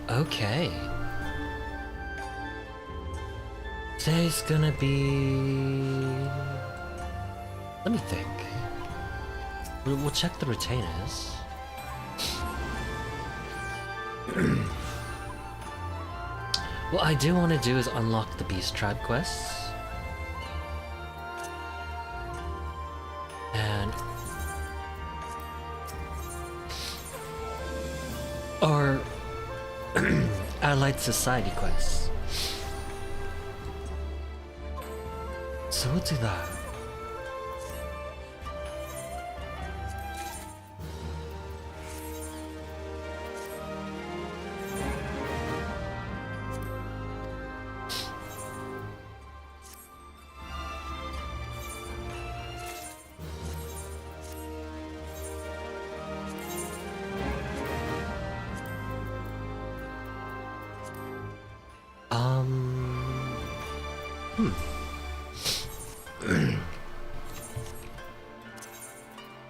Okay. Today's gonna be... Let me think. We'll check the retainers. What I do want to do is unlock the Beast Tribe quests. And... or... Allied Society quests. So we'll do that.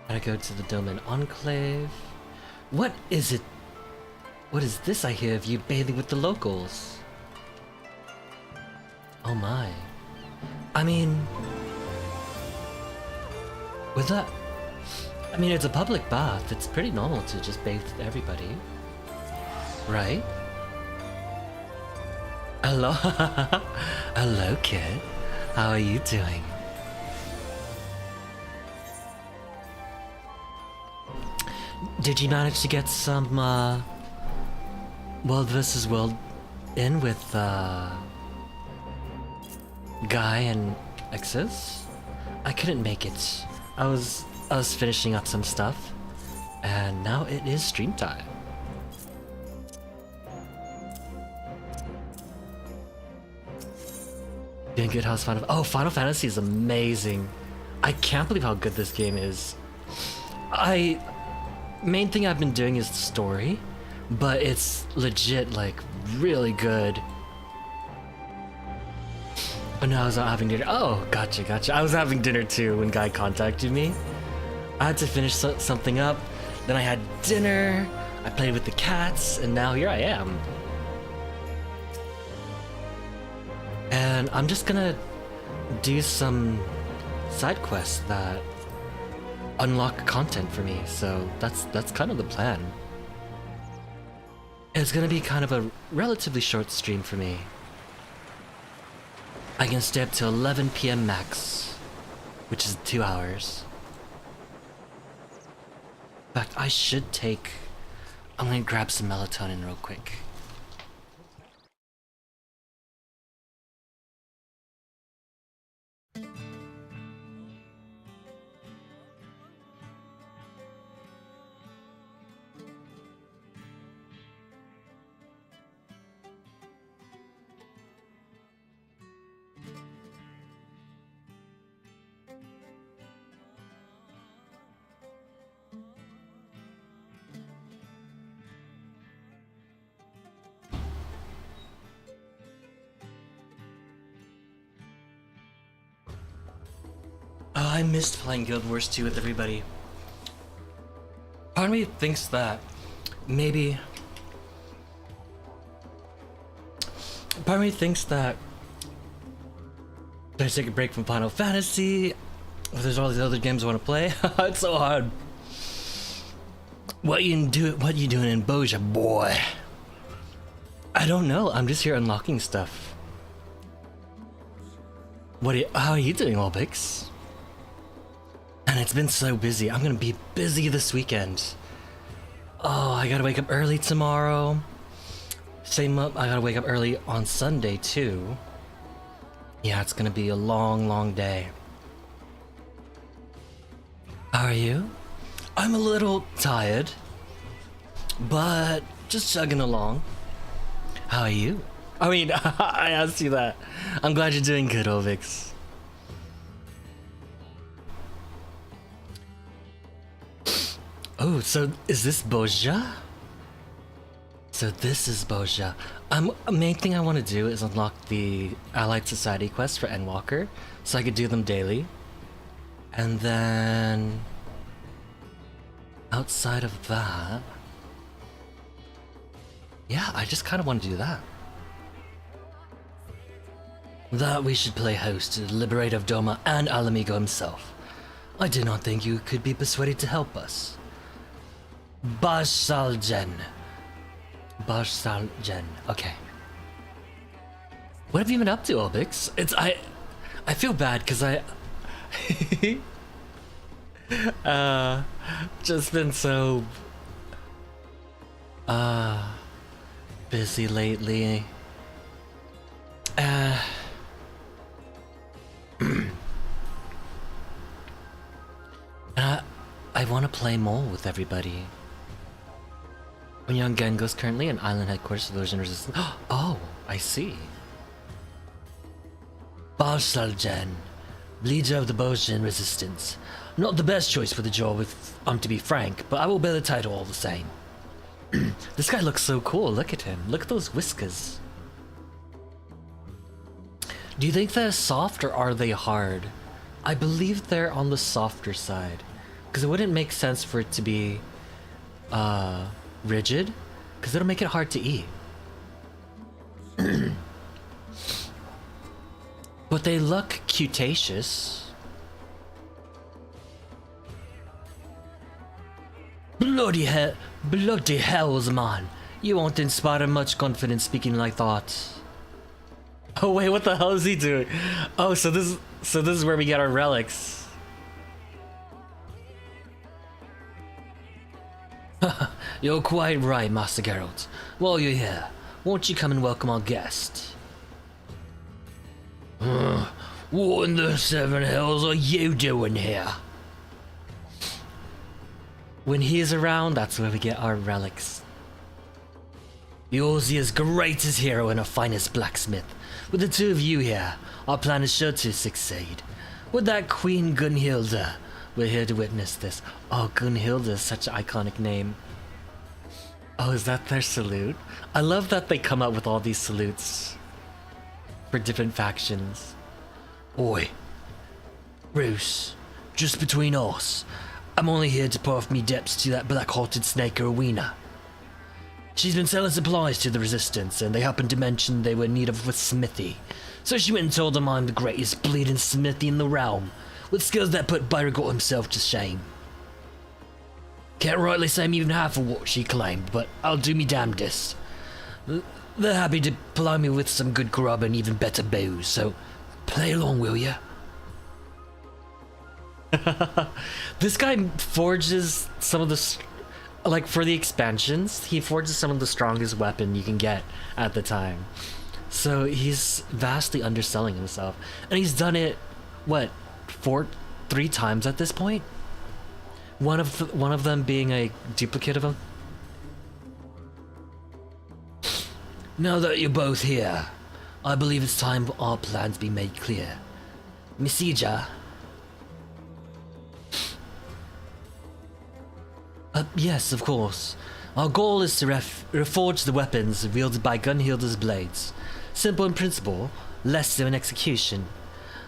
Gotta go to the Domain Enclave. What is it? What is this I hear of you bathing with the locals? Oh my. I mean... with that... I mean, it's a public bath. It's pretty normal to just bathe with everybody. Right? Hello? Hello, kid. How are you doing? Did you manage to get some, World vs. World in with, Guy and X's? I couldn't make it. I was finishing up some stuff, and now it is stream time. Doing good, how's Final... Oh, Final Fantasy is amazing. I can't believe how good this game is. Main thing I've been doing is the story, but it's legit, like, really good. Oh no, I was not having dinner. Oh, gotcha. I was having dinner too when Guy contacted me. I had to finish something up, then I had dinner, I played with the cats, and now here I am. And I'm just gonna do some side quests that unlock content for me, so that's kind of the plan. It's gonna be kind of a relatively short stream for me. I can stay up till 11 PM max, which is 2 hours. In fact, I should take... I'm gonna grab some melatonin real quick. Oh, I missed playing Guild Wars 2 with everybody. Part of me thinks that maybe... Part of me thinks that I take a break from Final Fantasy. There's all these other games I want to play. It's so hard. What you doing in Boja, boy? I don't know. I'm just here unlocking stuff. How are you doing, Olbix? And it's been so busy. I'm gonna be busy this weekend. Oh, I gotta wake up early tomorrow. Same up, I gotta wake up early on Sunday too. Yeah, it's gonna be a long day. How are you? I'm a little tired, but just chugging along. How are you? I mean, I asked you that. I'm glad you're doing good, Olvix. Oh, so is this Boja? So this is Boja. Main thing I want to do is unlock the Allied Society quest for Endwalker, so I could do them daily. And then outside of that, yeah, I just kind of want to do that. That we should play host to the Liberator of Doma and Alamigo himself. I did not think you could be persuaded to help us. Bashaljen. Okay. What have you been up to, Obix? I feel bad because I just been so busy lately. I want to play more with everybody. When Young Gengo's currently an island headquarters of Illusion Resistance. Oh, I see. Barsaljan, leader of the Bosjan Resistance. Not the best choice for the job, if I'm to be frank, but I will bear the title all the same. This guy looks so cool, look at him. Look at those whiskers. Do you think they're soft or are they hard? I believe they're on the softer side. Because it wouldn't make sense for it to be rigid, because it'll make it hard to eat. But they look cutaceous. Bloody hells, man. You won't inspire much confidence speaking like that. Oh wait, what the hell is he doing? Oh, so this is where we get our relics. You're quite right, Master Geralt. While you're here, won't you come and welcome our guest? What in the seven hells are you doing here? When he's around, that's where we get our relics. You're Zia's greatest hero and our finest blacksmith. With the two of you here, our plan is sure to succeed. With that Queen Gunhilda, we're here to witness this. Oh, Gunhilda is such an iconic name. Oh, is that their salute? I love that they come up with all these salutes for different factions. Oi, Bruce, just between us, I'm only here to pour off me depths to that black-hearted snake Rowena. She's been selling supplies to the Resistance, and they happened to mention they were in need of a smithy. So she went and told them I'm the greatest bleeding smithy in the realm, with skills that put Byragor himself to shame. Can't rightly say I'm even half of what she claimed, but I'll do me damnedest. They're happy to ply me with some good grub and even better booze, so play along, will ya? This guy forges some of the... Like, for the expansions, he forges some of the strongest weapon you can get at the time. So he's vastly underselling himself. And he's done it, what, 3 times at this point? One of them being a duplicate of him. Now that you're both here, I believe it's time for our plans be made clear. Misija? Yes, of course. Our goal is to reforge the weapons wielded by Gunhilda's blades. Simple in principle, less so in execution.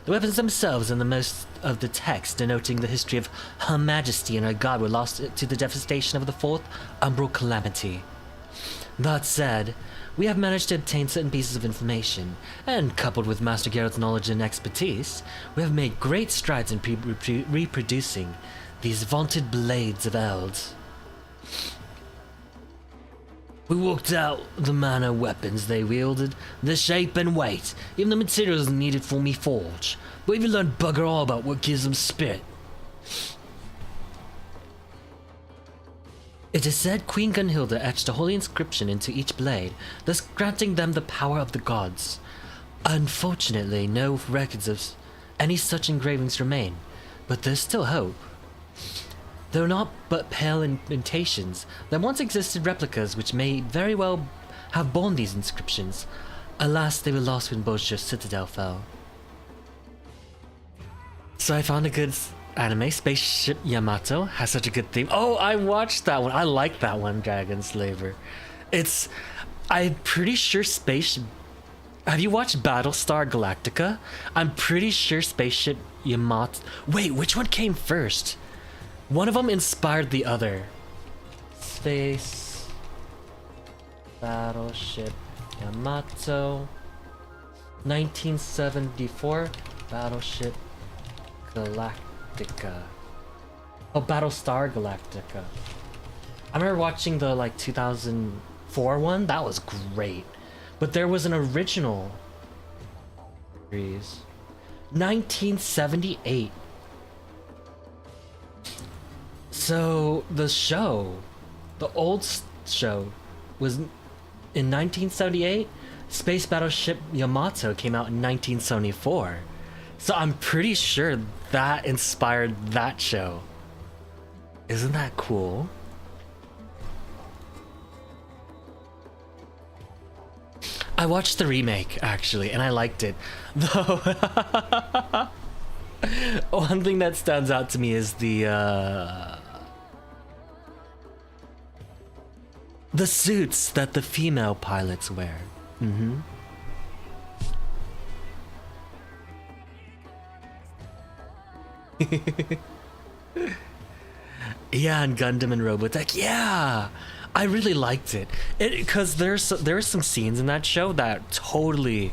The weapons themselves and the most of the text denoting the history of Her Majesty and her god were lost to the devastation of the Fourth Umbral Calamity. That said, we have managed to obtain certain pieces of information, and coupled with Master Geralt's knowledge and expertise, we have made great strides in reproducing these vaunted blades of Eld. We worked out the manner of weapons they wielded, the shape and weight, even the materials needed for me forge. But we even learned bugger all about what gives them spirit. It is said Queen Gunhilda etched a holy inscription into each blade, thus granting them the power of the gods. Unfortunately, no records of any such engravings remain, but there's still hope. Though not but pale imitations, there once existed replicas which may very well have borne these inscriptions. Alas, they were lost when Bozja's citadel fell. So I found a good anime. Spaceship Yamato has such a good theme. Oh, I watched that one. I like that one, Dragon Slaver. It's, I'm pretty sure Space. Have you watched Battlestar Galactica? I'm pretty sure Spaceship Yamato. Wait, which one came first? One of them inspired the other. Space Battleship Yamato. 1974 Battleship Galactica. Oh, Battlestar Galactica. I remember watching the like 2004 one. That was great. But there was an original series. 1978. So the show, the old show, was in 1978. Space Battleship Yamato came out in 1974. So I'm pretty sure that inspired that show. Isn't that cool? I watched the remake actually, and I liked it. Though one thing that stands out to me is the suits that the female pilots wear. Mm-hmm. Yeah, and Gundam and Robotech. Yeah, I really liked it. Because there are some scenes in that show that totally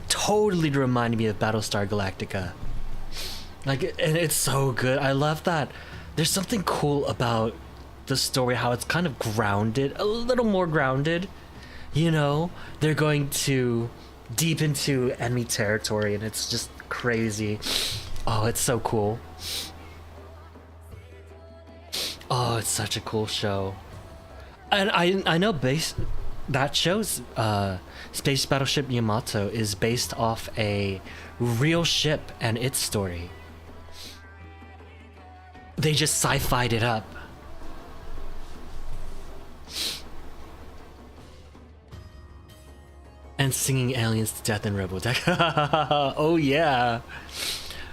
reminded me of Battlestar Galactica. Like, and it's so good. I love that. There's something cool about the story, how it's kind of grounded, a little more grounded. You know, they're going to deep into enemy territory, and it's just crazy. Oh, it's so cool. Oh, it's such a cool show. And I know that show's Space Battleship Yamato is based off a real ship and its story. They just sci-fi'd it up. And singing aliens to death in Robotech. Oh yeah.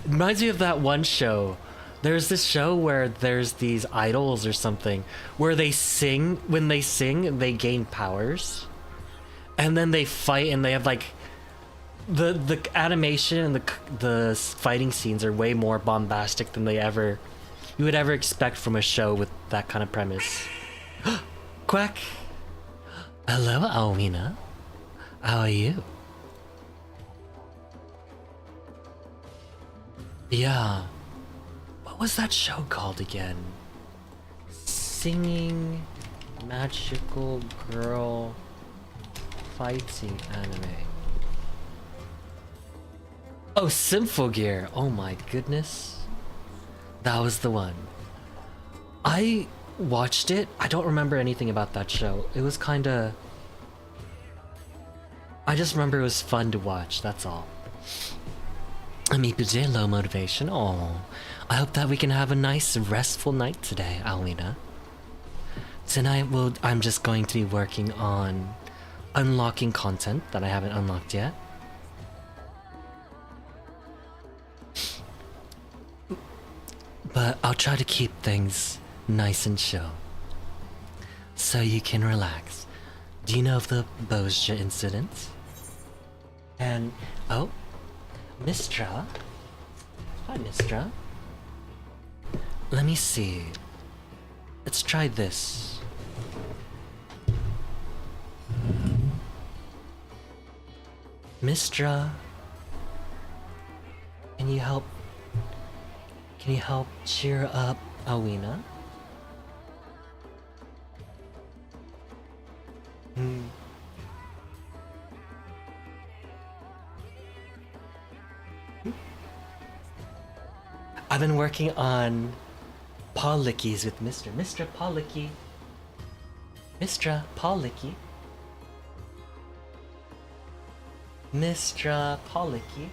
Reminds me of that one show. There's this show where there's these idols or something where they sing. When they sing, they gain powers, and then they fight, and they have like the animation and the fighting scenes are way more bombastic than you would ever expect from a show with that kind of premise. Quack. Hello, Almina. How are you? Yeah. What was that show called again? Singing magical girl fighting anime. Oh, Symphogear. Oh my goodness. That was the one. I watched it. I don't remember anything about that show. It was kinda... I just remember it was fun to watch, that's all. Amipuje, low motivation. Oh, I hope that we can have a nice, restful night today, Alina. Tonight, I'm just going to be working on unlocking content that I haven't unlocked yet. But I'll try to keep things nice and chill, so you can relax. Do you know of the Bozja incident? And, oh, Mistra? Hi, Mistra. Let me see. Let's try this. Mistra, can you help cheer up Alina? I've been working on paw lickies with Mr. Paw Licky. Mistra Paw Licky. Mistra Paw Licky.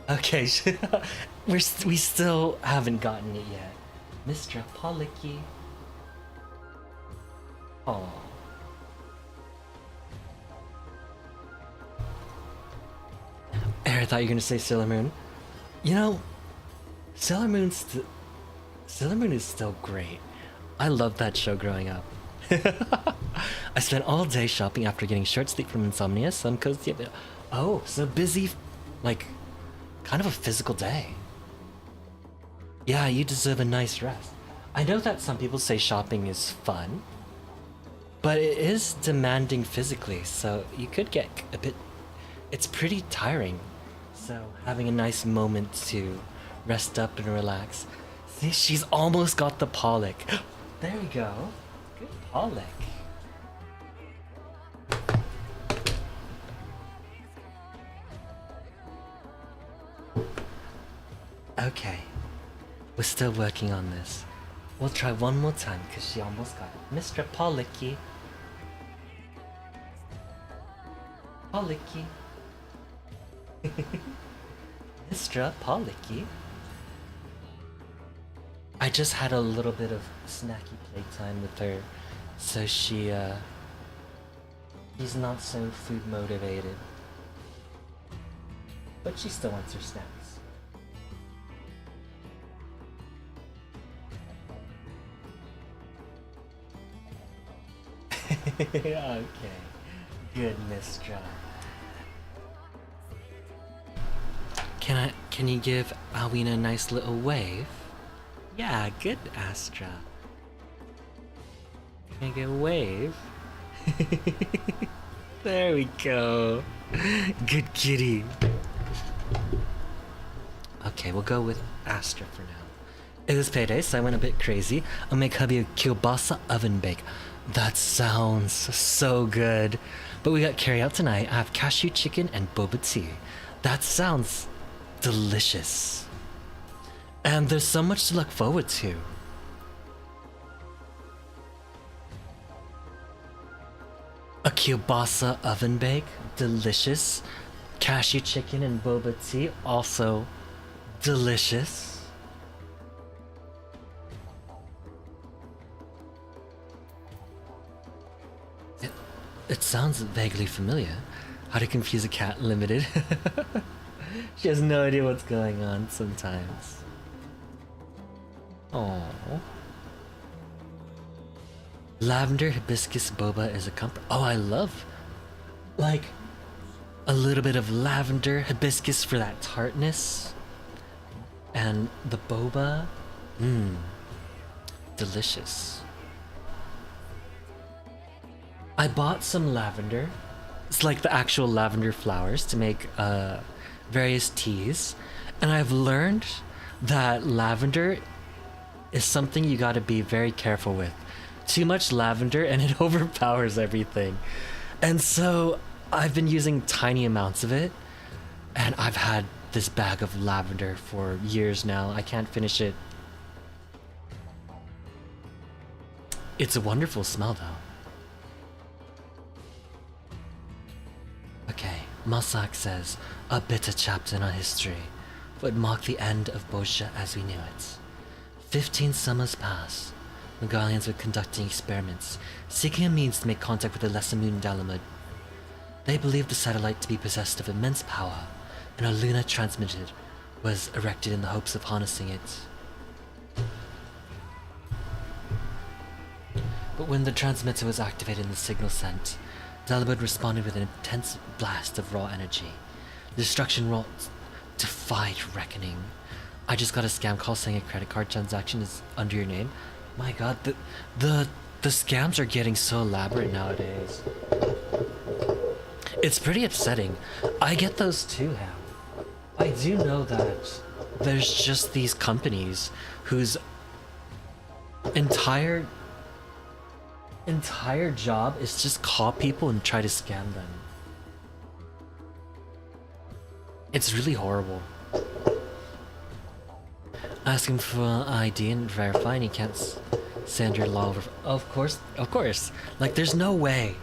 Okay, we still haven't gotten it yet. Mistra Paw Licky. Oh. I thought you were gonna say Sailor Moon. You know, Sailor Moon is still great. I loved that show growing up. I spent all day shopping after getting short sleep from insomnia, so I'm cozy. Oh, so busy, like, kind of a physical day. Yeah, you deserve a nice rest. I know that some people say shopping is fun, but it is demanding physically, so you could get a bit... It's pretty tiring. So having a nice moment to rest up and relax. See, she's almost got the Pollock. There we go. Good Pollock. Okay. We're still working on this. We'll try one more time because she almost got it. Mr. Pollocky. Pollocky. Mr. Pollocky. I just had a little bit of snacky playtime with her, so she's not so food motivated. But she still wants her snacks. Okay. Good, Mistra. Can you give Alwina a nice little wave? Yeah, good, Astra. Can I get a wave? There we go. Good kitty. Okay, we'll go with Astra for now. It was payday, so I went a bit crazy. I'll make hubby a kielbasa oven bake. That sounds so good. But we got carry out tonight. I have cashew chicken and boba tea. That sounds delicious. And there's so much to look forward to. A kielbasa oven bake, delicious. Cashew chicken and boba tea, also delicious. It sounds vaguely familiar. How to Confuse a Cat Limited. She has no idea what's going on sometimes. Oh. Lavender hibiscus boba is a comfort. Oh, I love like a little bit of lavender hibiscus for that tartness. And the boba, delicious. I bought some lavender. It's like the actual lavender flowers to make various teas. And I've learned that lavender is something you gotta be very careful with. Too much lavender and it overpowers everything. And so I've been using tiny amounts of it. And I've had this bag of lavender for years now. I can't finish it. It's a wonderful smell though. Okay, Masak says, a bitter chapter in our history would mark the end of Bosha as we knew it. 15 summers passed. Megalians were conducting experiments, seeking a means to make contact with the lesser moon Dalamud. They believed the satellite to be possessed of immense power, and a lunar transmitter was erected in the hopes of harnessing it. But when the transmitter was activated and the signal sent, Dalamud responded with an intense blast of raw energy. The destruction wrought defied reckoning. I just got a scam call saying a credit card transaction is under your name. My god, the scams are getting so elaborate nowadays. It's pretty upsetting. I get those too, Ham. I do know that there's just these companies whose entire job is just call people and try to scam them. It's really horrible. Ask him for an ID and verify, and he can't send your law over. Of course. Like, there's no way.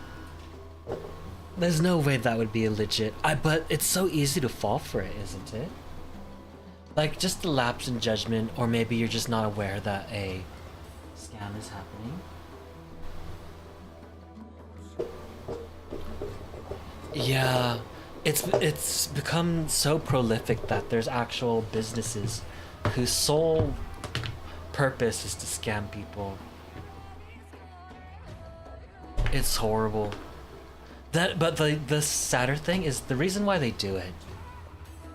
There's no way that would be legit. But it's so easy to fall for it, isn't it? Like, just a lapse in judgment, or maybe you're just not aware that a scam is happening. Yeah, it's become so prolific that there's actual businesses whose sole purpose is to scam people. It's horrible. But the sadder thing is the reason why they do it.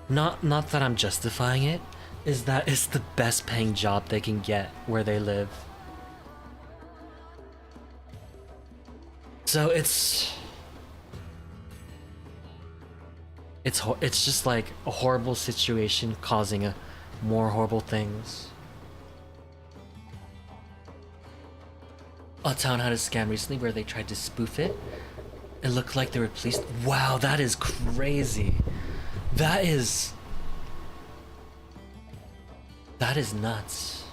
Not that I'm justifying it, is that it's the best paying job they can get where they live. So it's just like a horrible situation causing more horrible things. A town had a scam recently where they tried to spoof it. It looked like they were police. Wow, that is crazy. That is nuts.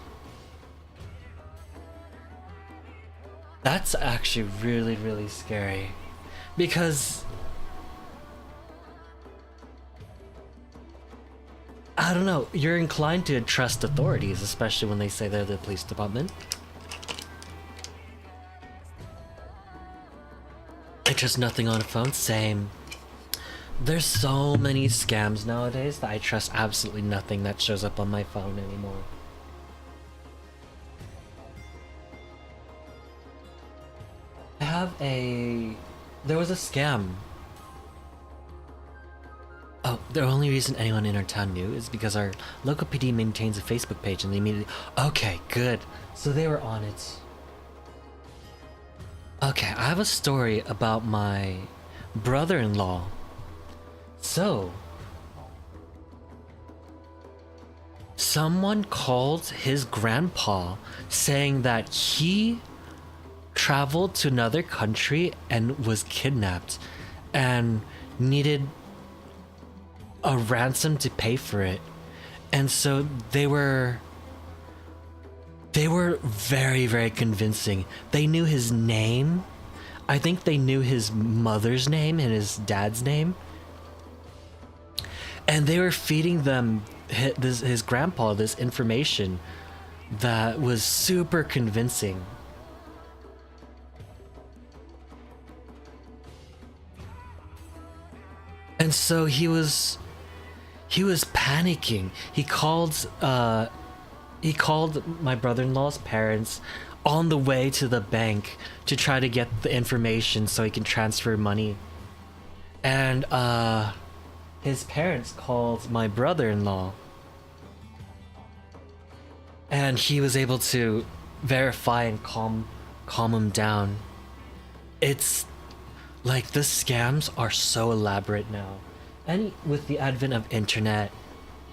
That's actually really, really scary. Because I don't know, you're inclined to trust authorities, especially when they say they're the police department. I trust nothing on a phone, same. There's so many scams nowadays that I trust absolutely nothing that shows up on my phone anymore. There was a scam. Oh, the only reason anyone in our town knew is because our local PD maintains a Facebook page and they immediately... Okay, good. So they were on it. Okay, I have a story about my brother-in-law. So, someone called his grandpa saying that he traveled to another country and was kidnapped and needed a ransom to pay for it. And so they were very, very convincing. They knew his name. I think they knew his mother's name and his dad's name. And they were feeding them, his grandpa, this information that was super convincing. And so he was panicking. He called my brother-in-law's parents on the way to the bank to try to get the information so he can transfer money. And his parents called my brother-in-law. And he was able to verify and calm him down. It's like the scams are so elaborate now. And with the advent of internet,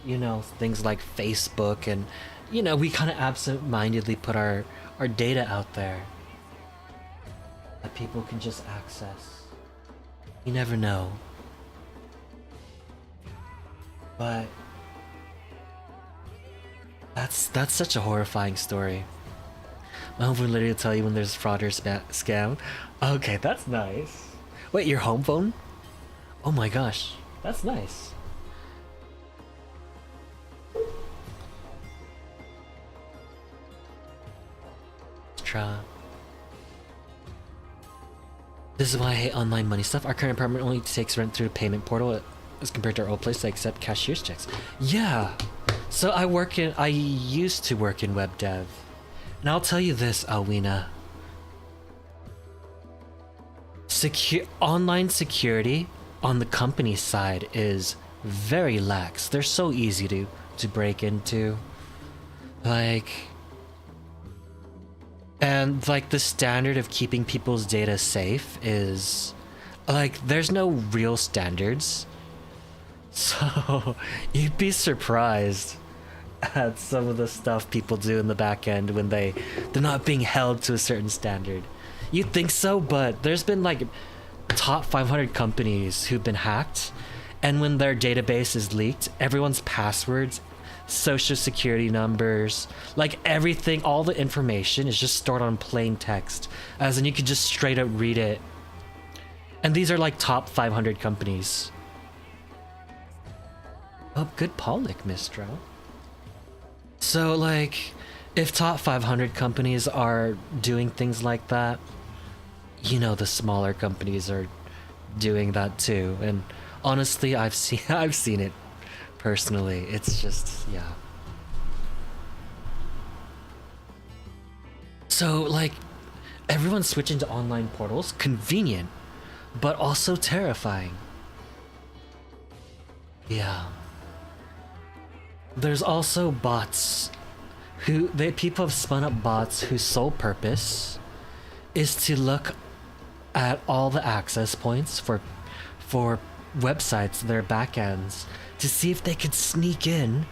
you know, things like Facebook and, you know, we kind of absent-mindedly put our data out there that people can just access. You never know. But that's such a horrifying story. My home phone literally will tell you when there's fraud or scam. Okay, that's nice. Wait, your home phone? Oh my gosh, that's nice. Try. This is why I hate online money stuff. Our current apartment only takes rent through a payment portal as compared to our old place that accept cashier's checks. Yeah. So I used to work in web dev. And I'll tell you this, Alwina. Online security on the company side is very lax. They're so easy to break into. And like the standard of keeping people's data safe is like there's no real standards. So you'd be surprised at some of the stuff people do in the back end when they're not being held to a certain standard. You'd think so, but there's been like top 500 companies who've been hacked, and when their database is leaked, everyone's passwords, social security numbers, like everything, all the information is just stored on plain text, as in you could just straight up read it. And these are like top 500 companies. Oh, good Polnick, Mistro. So like, if top 500 companies are doing things like that, you know the smaller companies are doing that too. And honestly, I've seen it personally. It's just, yeah. So like, Everyone's switching to online portals. Convenient, but also terrifying. Yeah. There's also bots people have spun up bots whose sole purpose is to look at all the access points for websites, their backends, to see if they could sneak in,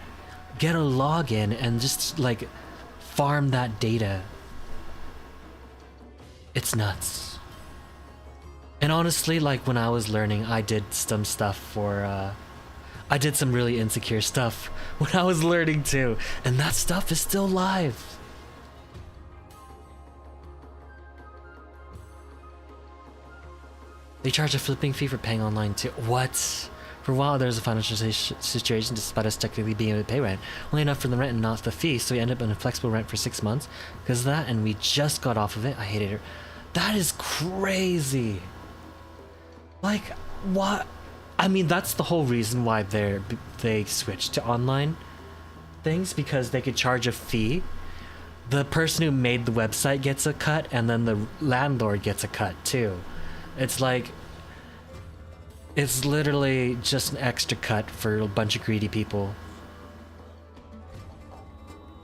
get a login, and just like farm that data. It's nuts. And honestly, like when I was learning, I did some stuff for I did some really insecure stuff when I was learning too, and that stuff is still live. They charge a flipping fee for paying online too. What? For a while, there was a financial situation despite us technically being able to pay rent. Only enough for the rent and not the fee, so we ended up in a flexible rent for 6 months because of that, and we just got off of it. I hated it. That is crazy. Like, what? I mean, that's the whole reason why they switched to online things, because they could charge a fee. The person who made the website gets a cut, and then the landlord gets a cut too. It's like, it's literally just an extra cut for a bunch of greedy people.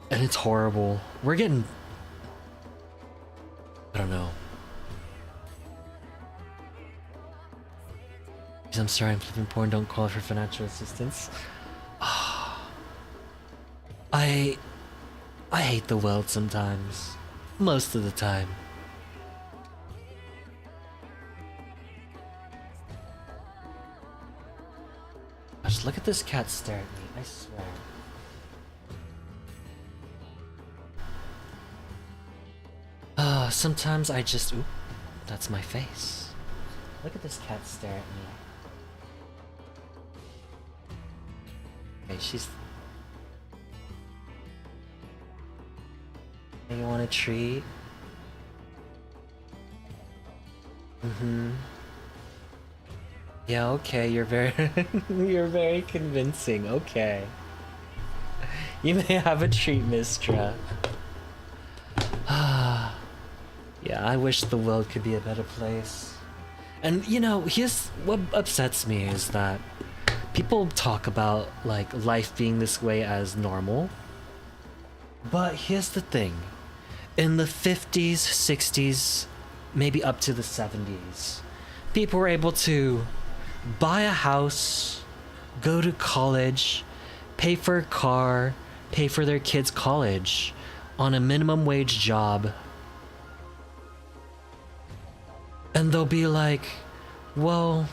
And it's horrible. We're getting... I don't know. I'm sorry, I'm flipping porn, don't call for financial assistance. I hate the world sometimes. Most of the time. Gosh, look at this cat stare at me, I swear. Sometimes I just... Oop, that's my face. Look at this cat stare at me. Okay, she's... Hey, you want a treat? Mm-hmm. Yeah, okay, you're very... you're very convincing, okay. You may have a treat, Mistra. Yeah, I wish the world could be a better place. And, you know, here's what upsets me is that people talk about, like, life being this way as normal. But here's the thing. In the 50s, 60s, maybe up to the 70s, people were able to buy a house, go to college, pay for a car, pay for their kids' college on a minimum wage job. And they'll be like, well...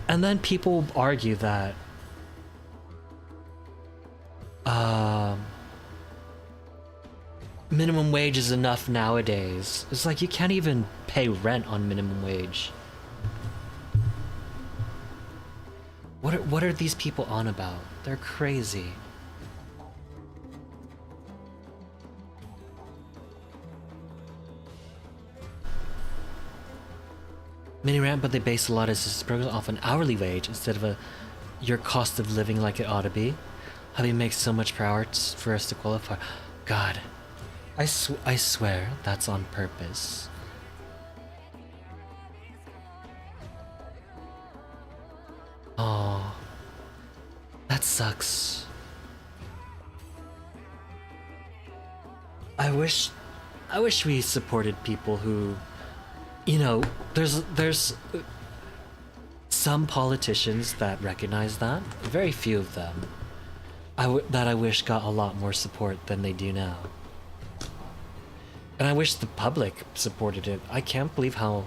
And then people argue that minimum wage is enough nowadays. It's like you can't even pay rent on minimum wage. What are these people on about? They're crazy. Mini rant, but they base a lot of this program off an hourly wage instead of your cost of living like it ought to be. Hubby makes so much per hour for us to qualify. God, I swear that's on purpose. Oh, that sucks. I wish we supported people who, you know, there's some politicians that recognize that. Very few of them. That I wish got a lot more support than they do now. And I wish the public supported it. I can't believe how...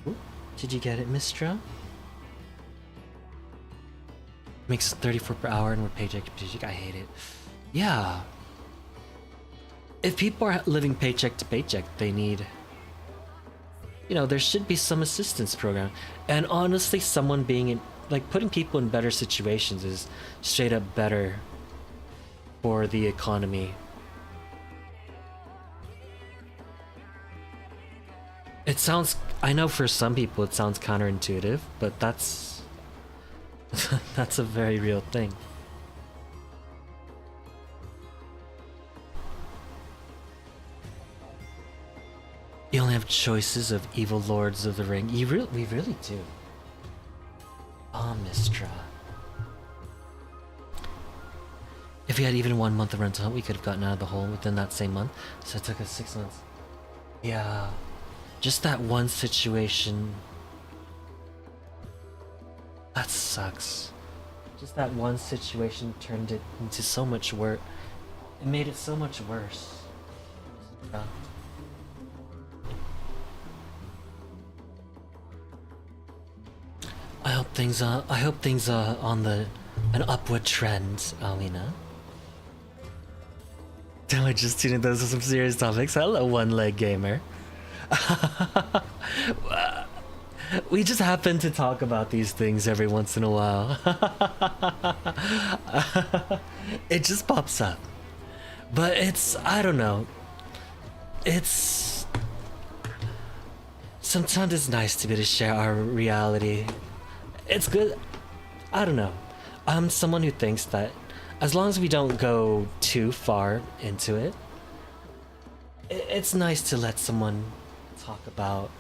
Ooh, did you get it, Mistra? Makes 34 per hour and we're paycheck to paycheck. I hate it. Yeah. If people are living paycheck to paycheck, they need... You know, there should be some assistance program. And honestly, someone being in... Like, putting people in better situations is straight up better for the economy. It sounds... I know for some people it sounds counterintuitive, but that's... that's a very real thing. You only have choices of evil lords of the ring. We really do. Oh, Mistra. If we had even 1 month of rental, we could have gotten out of the hole within that same month. So it took us 6 months. Yeah. Just that one situation. That sucks. Just that one situation turned it into so much worse. It made it so much worse. Yeah. I hope things are on an upward trend, Alina. Damn, I just tuned in those are some serious topics. Hello, one-leg gamer. We just happen to talk about these things every once in a while. It just pops up. But I don't know. Sometimes it's nice to be able to share our reality. It's good. I don't know. I'm someone who thinks that as long as we don't go too far into it, it's nice to let someone talk about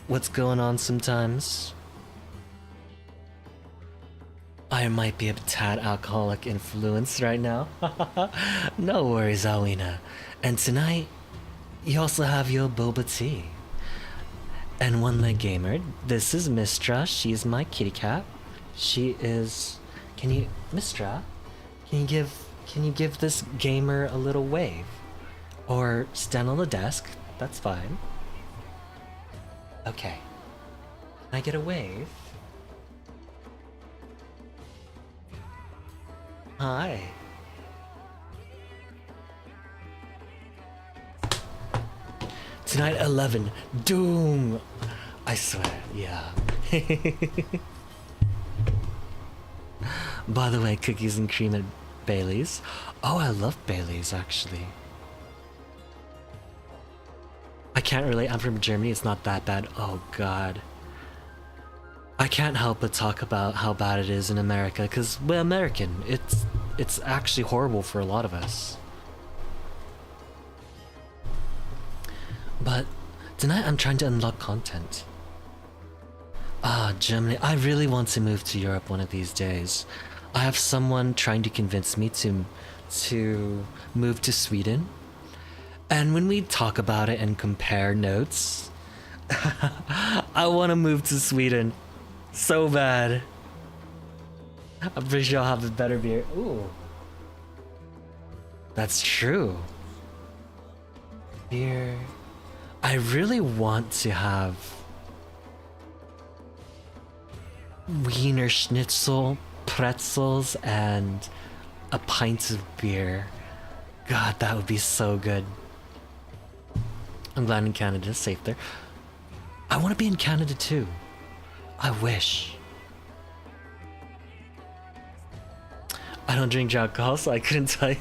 what's going on sometimes. I might be a tad alcoholic influence right now. No worries, Alina. And tonight, you also have your boba tea. And One Leg Gamer, this is Mistra. She's my kitty cat. She is... Mistra, can you give this gamer a little wave? Or stand on the desk, that's fine. Okay. Can I get a wave? Hi. Tonight 11, doom! I swear, yeah. By the way, cookies and cream at Bailey's. Oh, I love Bailey's actually. I can't relate, I'm from Germany, it's not that bad. Oh god. I can't help but talk about how bad it is in America, because we're American. It's actually horrible for a lot of us. But tonight I'm trying to unlock content. Ah, Germany. I really want to move to Europe one of these days. I have someone trying to convince me to move to Sweden. And when we talk about it and compare notes, I want to move to Sweden so bad. I'm pretty sure I'll have a better beer. Ooh. That's true. Beer. I really want to have Wiener Schnitzel, pretzels, and a pint of beer. God, that would be so good. I'm glad in Canada's safe there. I want to be in Canada too. I wish. I don't drink alcohol, so I couldn't tell you.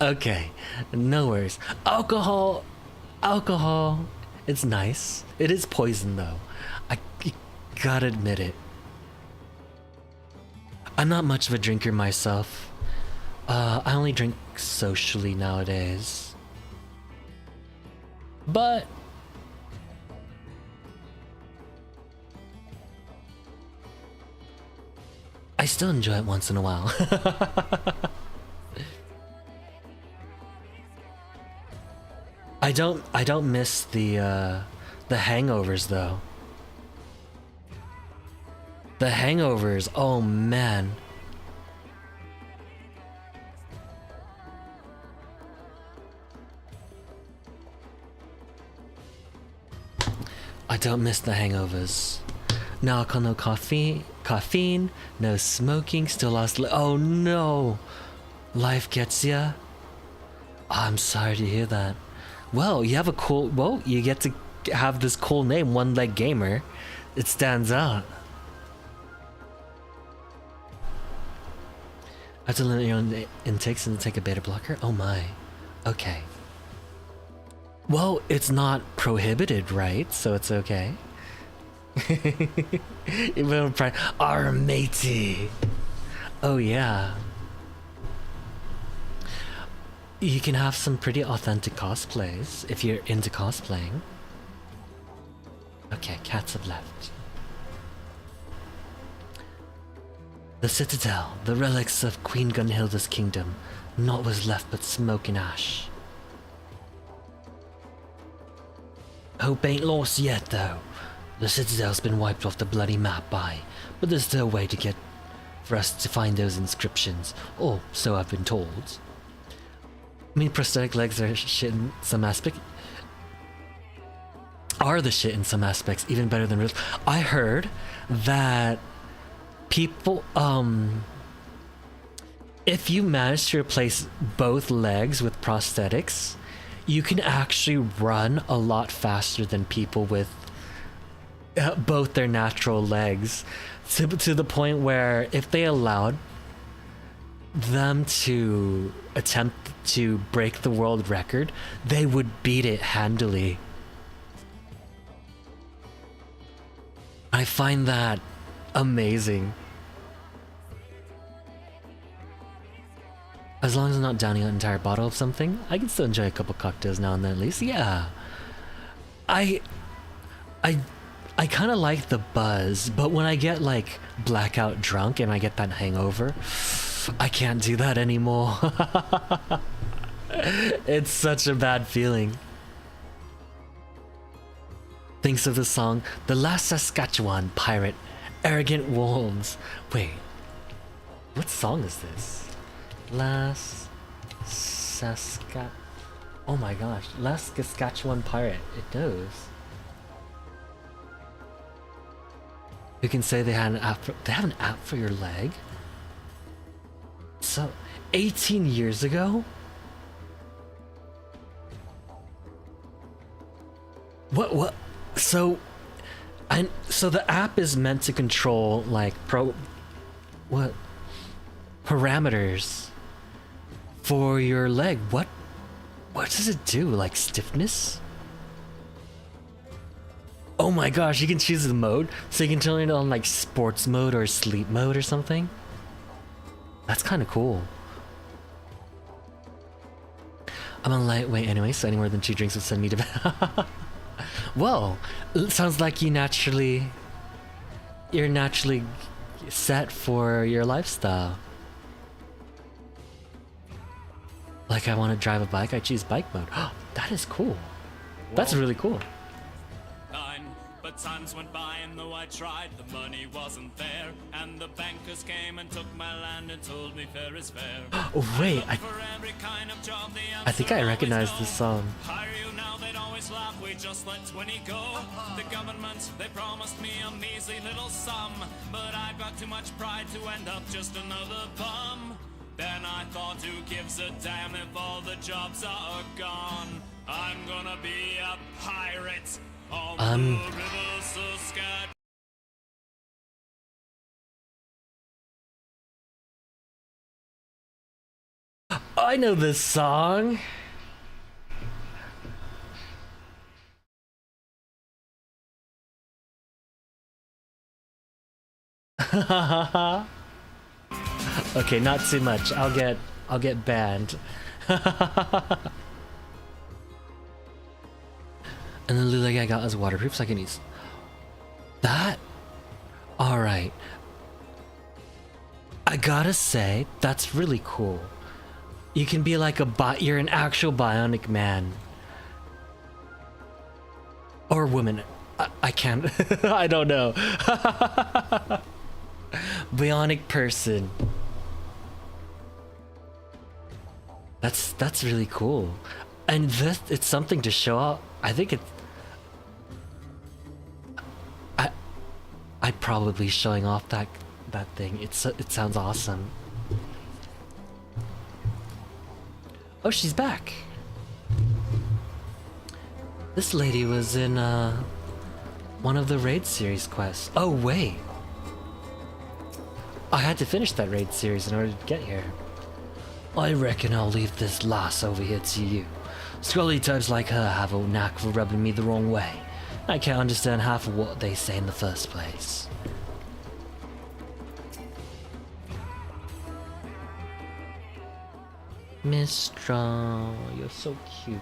Okay, no worries. Alcohol, it's nice. It is poison though. I gotta admit it. I'm not much of a drinker myself. I only drink socially nowadays. But I still enjoy it once in a while. I don't miss the hangovers though. The hangovers, oh man. I don't miss the hangovers. No alcohol, no caffeine, no smoking, still lost. Oh no! Life gets ya? I'm sorry to hear that. Well, you have a cool. Well, you get to have this cool name, One Leg Gamer. It stands out. I have to limit your own intakes and take a beta blocker? Oh my. Okay. Well, it's not prohibited, right? So it's okay. Our matey. Oh yeah. you can have some pretty authentic cosplays if you're into cosplaying. Okay, cats have left. The Citadel, the relics of Queen Gunhilda's kingdom. Naught was left but smoke and ash. Hope ain't lost yet, though. The Citadel's been wiped off the bloody map but there's still a way to get for us to find those inscriptions, or so I've been told. I mean, prosthetic legs are shit in some aspects. Are the shit in some aspects, even better than real. I heard that people, if you manage to replace both legs with prosthetics, you can actually run a lot faster than people with both their natural legs, to the point where if they allowed them to attempt to break the world record, they would beat it handily. I find that amazing. As long as I'm not downing an entire bottle of something, I can still enjoy a couple cocktails now and then at least. Yeah. I kind of like the buzz, but when I get like blackout drunk and I get that hangover, I can't do that anymore. It's such a bad feeling. Thinks of the song, The Last Saskatchewan Pirate, Arrogant Wolves. Wait, what song is this? Last Saskatchewan. Oh my gosh, Last Saskatchewan Pirate. It knows. You can say they had an app for, they have an app for your leg? So, 18 years ago? What? So the app is meant to control like parameters for your leg. What does it do? Like stiffness? Oh my gosh, you can choose the mode, so you can turn it on like sports mode or sleep mode or something. That's kind of cool. I'm a lightweight anyway, so any more than 2 drinks would send me to bed. Well, it sounds like you're naturally set for your lifestyle. Like I want to drive a bike, I choose bike mode. That is cool. That's really cool. But times went by and though I tried, the money wasn't there. And the bankers came and took my land and told me fair is fair. Oh wait, I think I recognize this song. Hire you now, they'd always laugh, we just let 20 go. The government, they promised me a measly little sum, but I've got too much pride to end up just another bum. Then I thought, who gives a damn if all the jobs are gone? I'm gonna be a pirate. I know this song. Okay, not too much. I'll get banned. And the lily I got is waterproof, so I can use that. All right. I gotta say, that's really cool. You can be like you're an actual bionic man. Or woman. I can't, I don't know. Bionic person. That's really cool. And it's something to show off. I think I'd probably showing off that thing. It sounds awesome. Oh, she's back. This lady was in one of the raid series quests. Oh wait, I had to finish that raid series in order to get here. I reckon I'll leave this lass over here to you. Scully types like her have a knack for rubbing me the wrong way. I can't understand half of what they say in the first place. Mistra, you're so cute.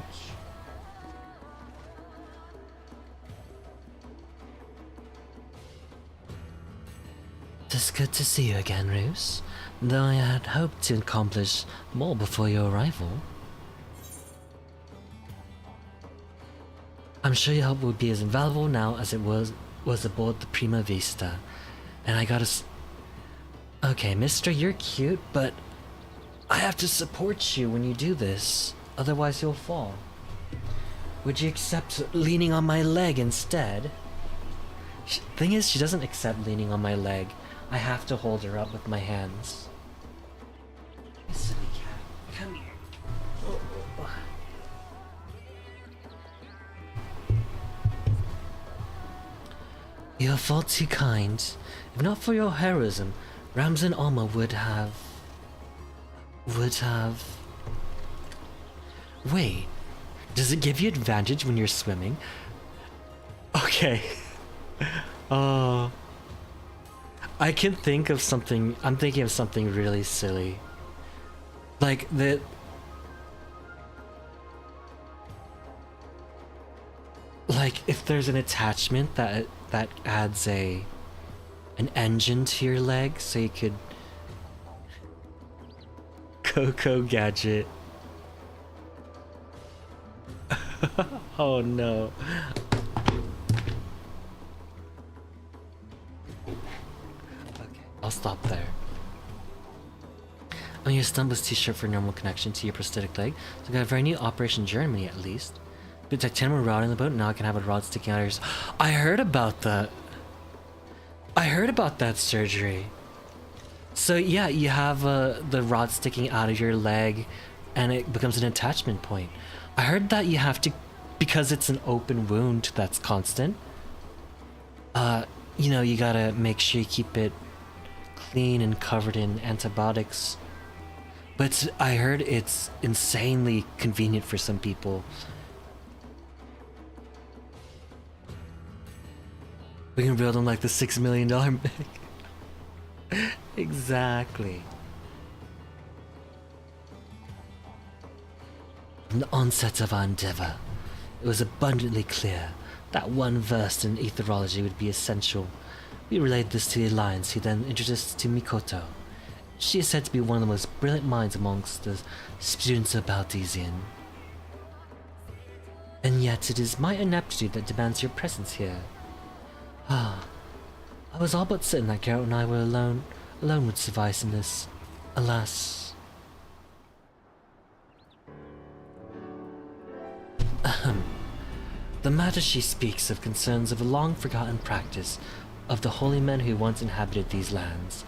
It's good to see you again, Roos. Though I had hoped to accomplish more before your arrival. I'm sure your help will be as invaluable now as it was aboard the Prima Vista. And I gotta Okay, mister, you're cute, but I have to support you when you do this. Otherwise you'll fall. Would you accept leaning on my leg instead? Thing is, she doesn't accept leaning on my leg. I have to hold her up with my hands. Silly cat, come here. You're far too kind. If not for your heroism, Rams and Alma would have... Wait, does it give you advantage when you're swimming? Okay. I can think of something. I'm thinking of something really silly. Like that. Like if there's an attachment that adds an engine to your leg, so you could Coco Gadget. Oh no. I'll stop there. Oh, your stump was too short for a normal connection to your prosthetic leg, so I got a very new operation in Germany at least. But titanium rod in the boat, now I can have a rod sticking out of yours. I heard about that. I heard about that surgery. So yeah, you have the rod sticking out of your leg and it becomes an attachment point. I heard that you have to, because it's an open wound that's constant, you know, you gotta make sure you keep it clean and covered in antibiotics. But I heard it's insanely convenient for some people. We can build them like the $6 million bag. Exactly. From the onset of our endeavor, it was abundantly clear that one versed in etherology would be essential. We relayed this to the Alliance, who then introduced us to Mikoto. She is said to be one of the most brilliant minds amongst the students of Baldesion. And yet it is my ineptitude that demands your presence here. Ah, I was all but certain that Garrett and I were alone would suffice in this. Alas. Ahem. The matter she speaks of concerns of a long-forgotten practice of the holy men who once inhabited these lands.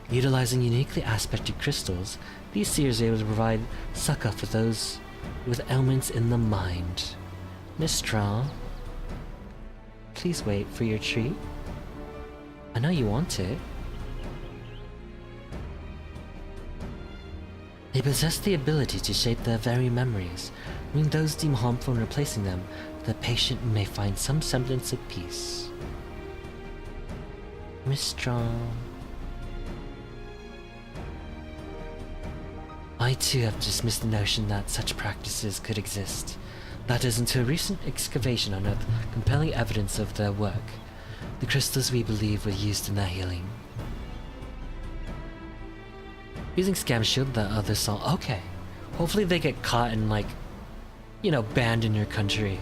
Utilizing uniquely aspected crystals, these seers are able to provide succor for those with ailments in the mind. Miss Straw, please wait for your treat. I know you want it. They possess the ability to shape their very memories, when those deemed harmful in replacing them, the patient may find some semblance of peace. Miss Strong. I too have dismissed the notion that such practices could exist. That is until recent excavation unearthed compelling evidence of their work. The crystals we believe were used in their healing. Using scam shield that others saw. Okay. Hopefully they get caught and like, you know, banned in your country.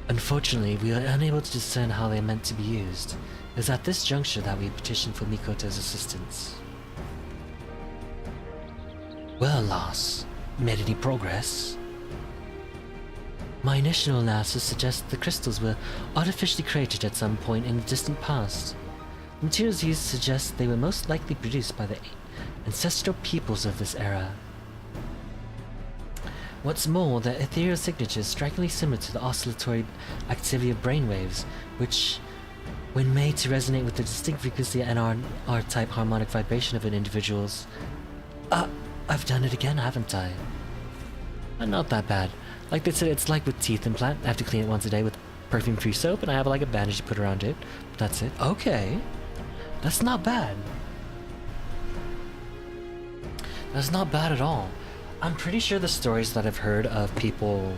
Unfortunately, we are unable to discern how they are meant to be used. It was at this juncture that we petitioned for Mikoto's assistance. Well, Loss, made any progress? My initial analysis suggests the crystals were artificially created at some point in the distant past. The materials used suggest they were most likely produced by the ancestral peoples of this era. What's more, their ethereal signature is strikingly similar to the oscillatory activity of brainwaves, which, when made to resonate with the distinct frequency and R-type harmonic vibration of an individual's... I've done it again, haven't I? Not that bad. Like they said, it's like with teeth implant. I have to clean it once a day with perfume-free soap, and I have like a bandage to put around it. But that's it. Okay. That's not bad. That's not bad at all. I'm pretty sure the stories that I've heard of people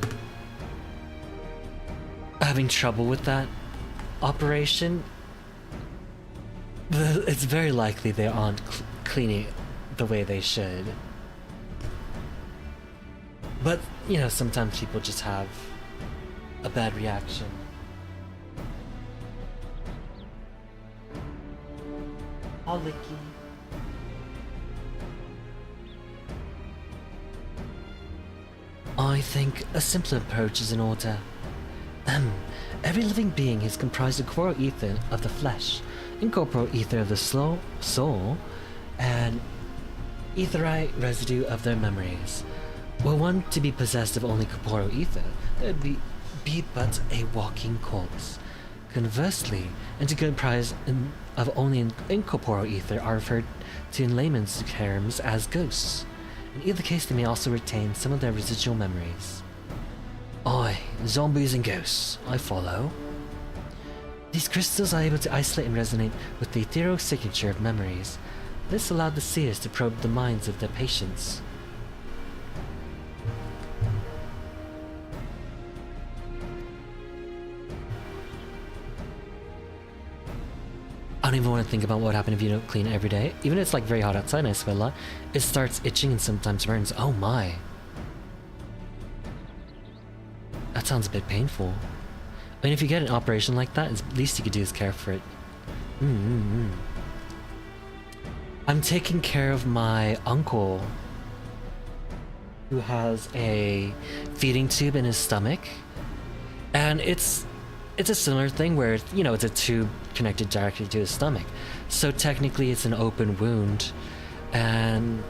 having trouble with that operation, it's very likely they aren't cleaning the way they should. But, you know, sometimes people just have a bad reaction. Oh, Licky. I think a simpler approach is in order. Every living being is comprised of corporeal ether of the flesh, incorporeal ether of the soul, and etherite residue of their memories. Were one to be possessed of only corporeal ether, there would be but a walking corpse. Conversely, and to comprise of only incorporeal ether are referred to in layman's terms as ghosts. In either case, they may also retain some of their residual memories. Aye, zombies and ghosts, I follow. These crystals are able to isolate and resonate with the ethereal signature of memories. This allowed the seers to probe the minds of their patients. I don't even want to think about what would happen if you don't clean every day. Even if it's like very hot outside and I sweat a lot, it starts itching and sometimes burns. Oh my. That sounds a bit painful. I mean, if you get an operation like that, the least you could do is care for it. I'm taking care of my uncle, who has a feeding tube in his stomach, and it's a similar thing where, you know, it's a tube connected directly to his stomach. So technically it's an open wound, and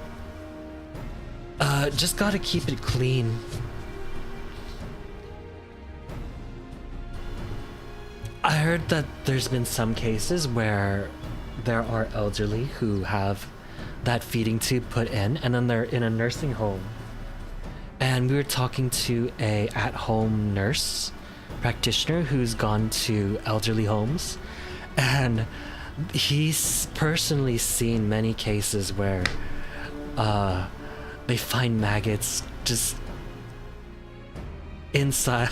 just gotta keep it clean. I heard that there's been some cases where there are elderly who have that feeding tube put in, and then they're in a nursing home. And we were talking to a at-home nurse practitioner who's gone to elderly homes, and he's personally seen many cases where they find maggots just inside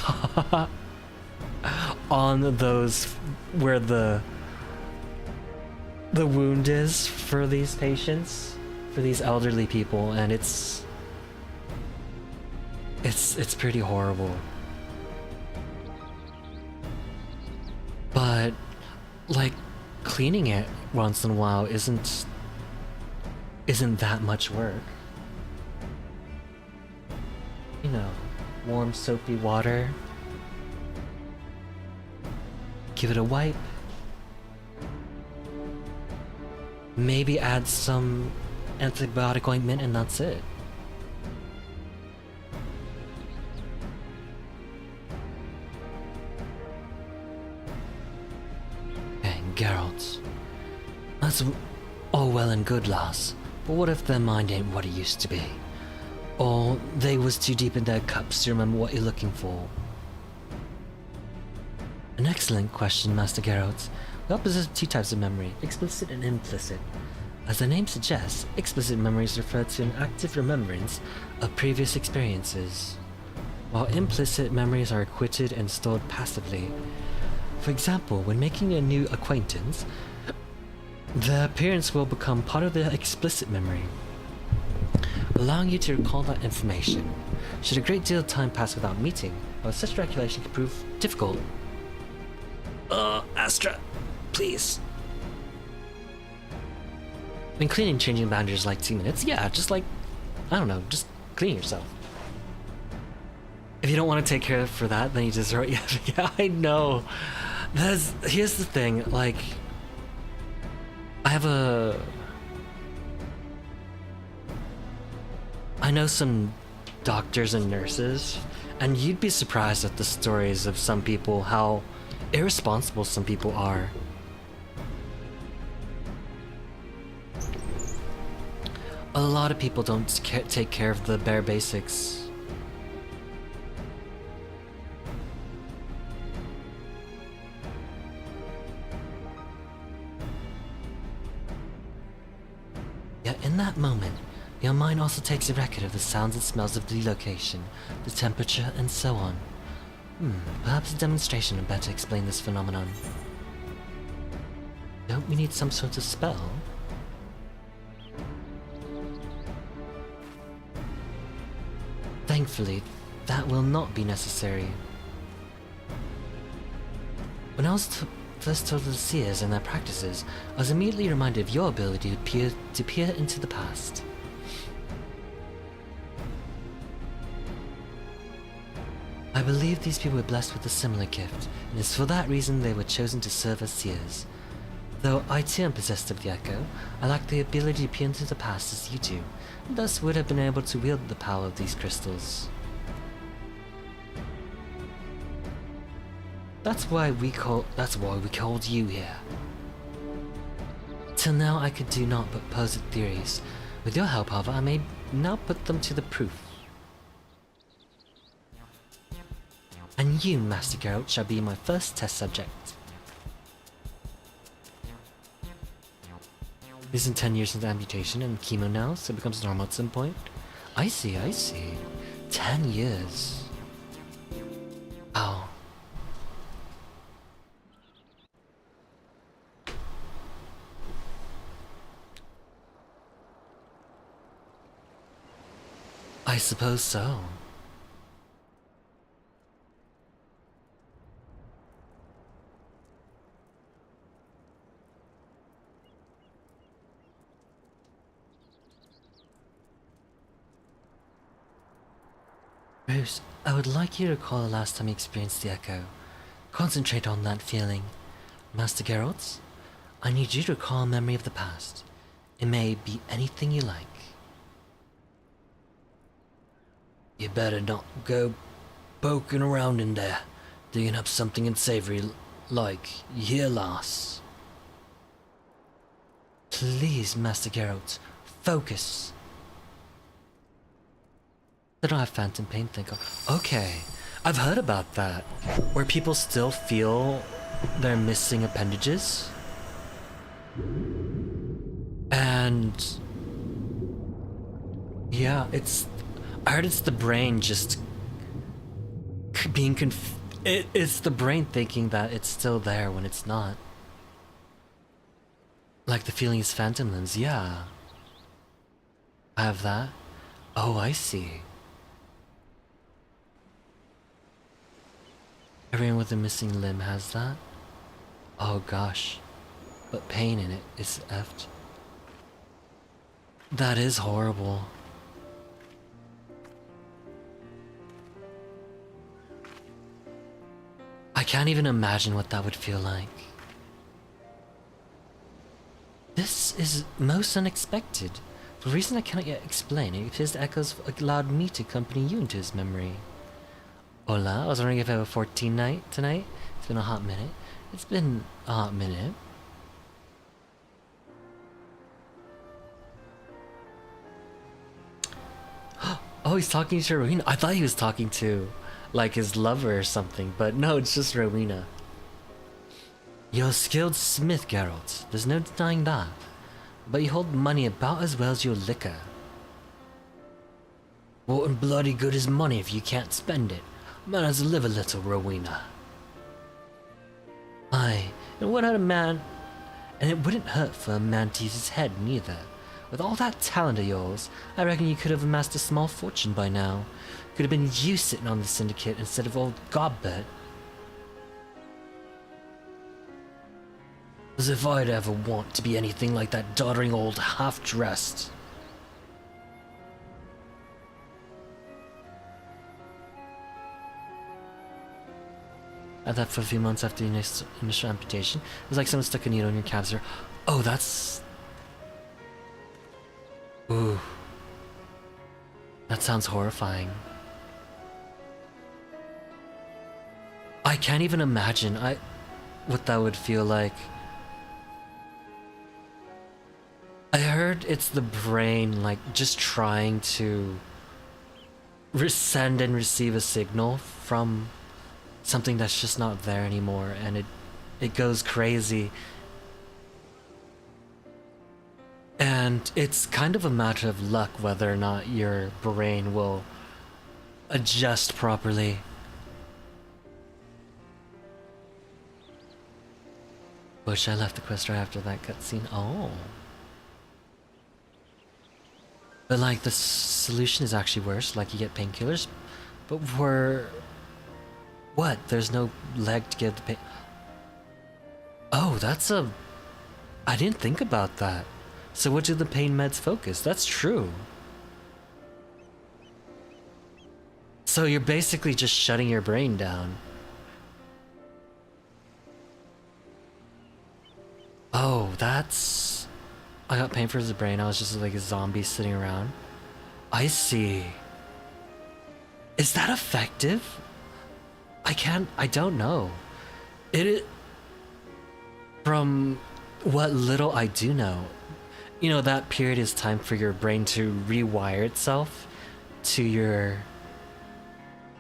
on those where the wound is for these patients, for these elderly people, and it's pretty horrible. But like cleaning it once in a while isn't that much work. You know, warm soapy water, give it a wipe, maybe add some antibiotic ointment, and that's it. Geralt, that's all well and good, lass, but what if their mind ain't what it used to be? Or they was too deep in their cups to remember what you're looking for? An excellent question, Master Geralt. We all possess two types of memory, explicit and implicit. As the name suggests, explicit memories refer to an active remembrance of previous experiences, while implicit memories are acquitted and stored passively. For example, when making a new acquaintance, the appearance will become part of the explicit memory, allowing you to recall that information. Should a great deal of time pass without meeting, or such recollection can prove difficult. Astra, please. I mean, cleaning and changing boundaries like 2 minutes. Yeah, just like, I don't know, just clean yourself. If you don't want to take care of for that, then you just throw it. Yeah, I know. Here's the thing, like, I know some doctors and nurses, and you'd be surprised at the stories of some people, how irresponsible some people are. A lot of people don't take care of the bare basics. Yet in that moment, Your mind also takes a record of the sounds and smells of the location, the temperature, and so on. Perhaps a demonstration would better explain this phenomenon. Don't we need some sort of spell? Thankfully, that will not be necessary. When I was first told of the seers and their practices, I was immediately reminded of your ability to peer into the past. I believe these people were blessed with a similar gift, and it's for that reason they were chosen to serve as seers. Though I too am possessed of the echo, I lack the ability to peer into the past as you do, and thus would have been able to wield the power of these crystals. That's why we called you here. Till now I could do naught but posit theories. With your help, however, I may now put them to the proof. And you, Master Geralt, shall be my first test subject. Isn't 10 years since amputation and chemo now, so it becomes normal at some point? I see. 10 years. Ow. I suppose so. Bruce, I would like you to recall the last time you experienced the echo. Concentrate on that feeling. Master Geralt, I need you to recall a memory of the past. It may be anything you like. You better not go poking around in there, digging up something unsavory like, you hear, lass? Please, Master Geralt, focus. I don't have phantom pain, think of. Okay, I've heard about that. Where people still feel they're missing appendages. And yeah, I heard it's the brain just being it's the brain thinking that it's still there when it's not. Like the feeling is phantom limbs, yeah. I have that. Oh, I see. Everyone with a missing limb has that? Oh gosh. But pain in it is effed. That is horrible. I can't even imagine what that would feel like. This is most unexpected. For a reason I cannot yet explain, it appears the echoes allowed me to accompany you into his memory. Hola, I was wondering if I have a 14 night tonight. It's been a hot minute. It's been a hot minute. Oh, he's talking to Rowena. I thought he was talking to, like, his lover or something, but no, it's just Rowena. You're a skilled smith, Geralt. There's no denying that. But you hold money about as well as your liquor. What in bloody good is money if you can't spend it? Man has to live a little, Rowena. Aye, and what had a man... And it wouldn't hurt for a man to use his head, neither. With all that talent of yours, I reckon you could have amassed a small fortune by now. Could have been you sitting on the syndicate instead of old Godbert. As if I'd ever want to be anything like that doddering old half-dressed. I had that for a few months after the initial amputation. It was like someone stuck a needle in your calves. Oh, that's... Ooh. That sounds horrifying. I can't even imagine what that would feel like. I heard it's the brain, like, just trying to send and receive a signal from something that's just not there anymore, and it goes crazy. And it's kind of a matter of luck whether or not your brain will adjust properly. Wish I left the quest right after that cutscene. Oh. But like the solution is actually worse, like you get painkillers. But for what? There's no leg to give the pain. Oh, that's a... I didn't think about that. So what do the pain meds focus? That's true. So you're basically just shutting your brain down. Oh, that's... I got pain for his brain. I was just like a zombie sitting around. I see. Is that effective? I don't know. From what little I do know, you know, that period is time for your brain to rewire itself to your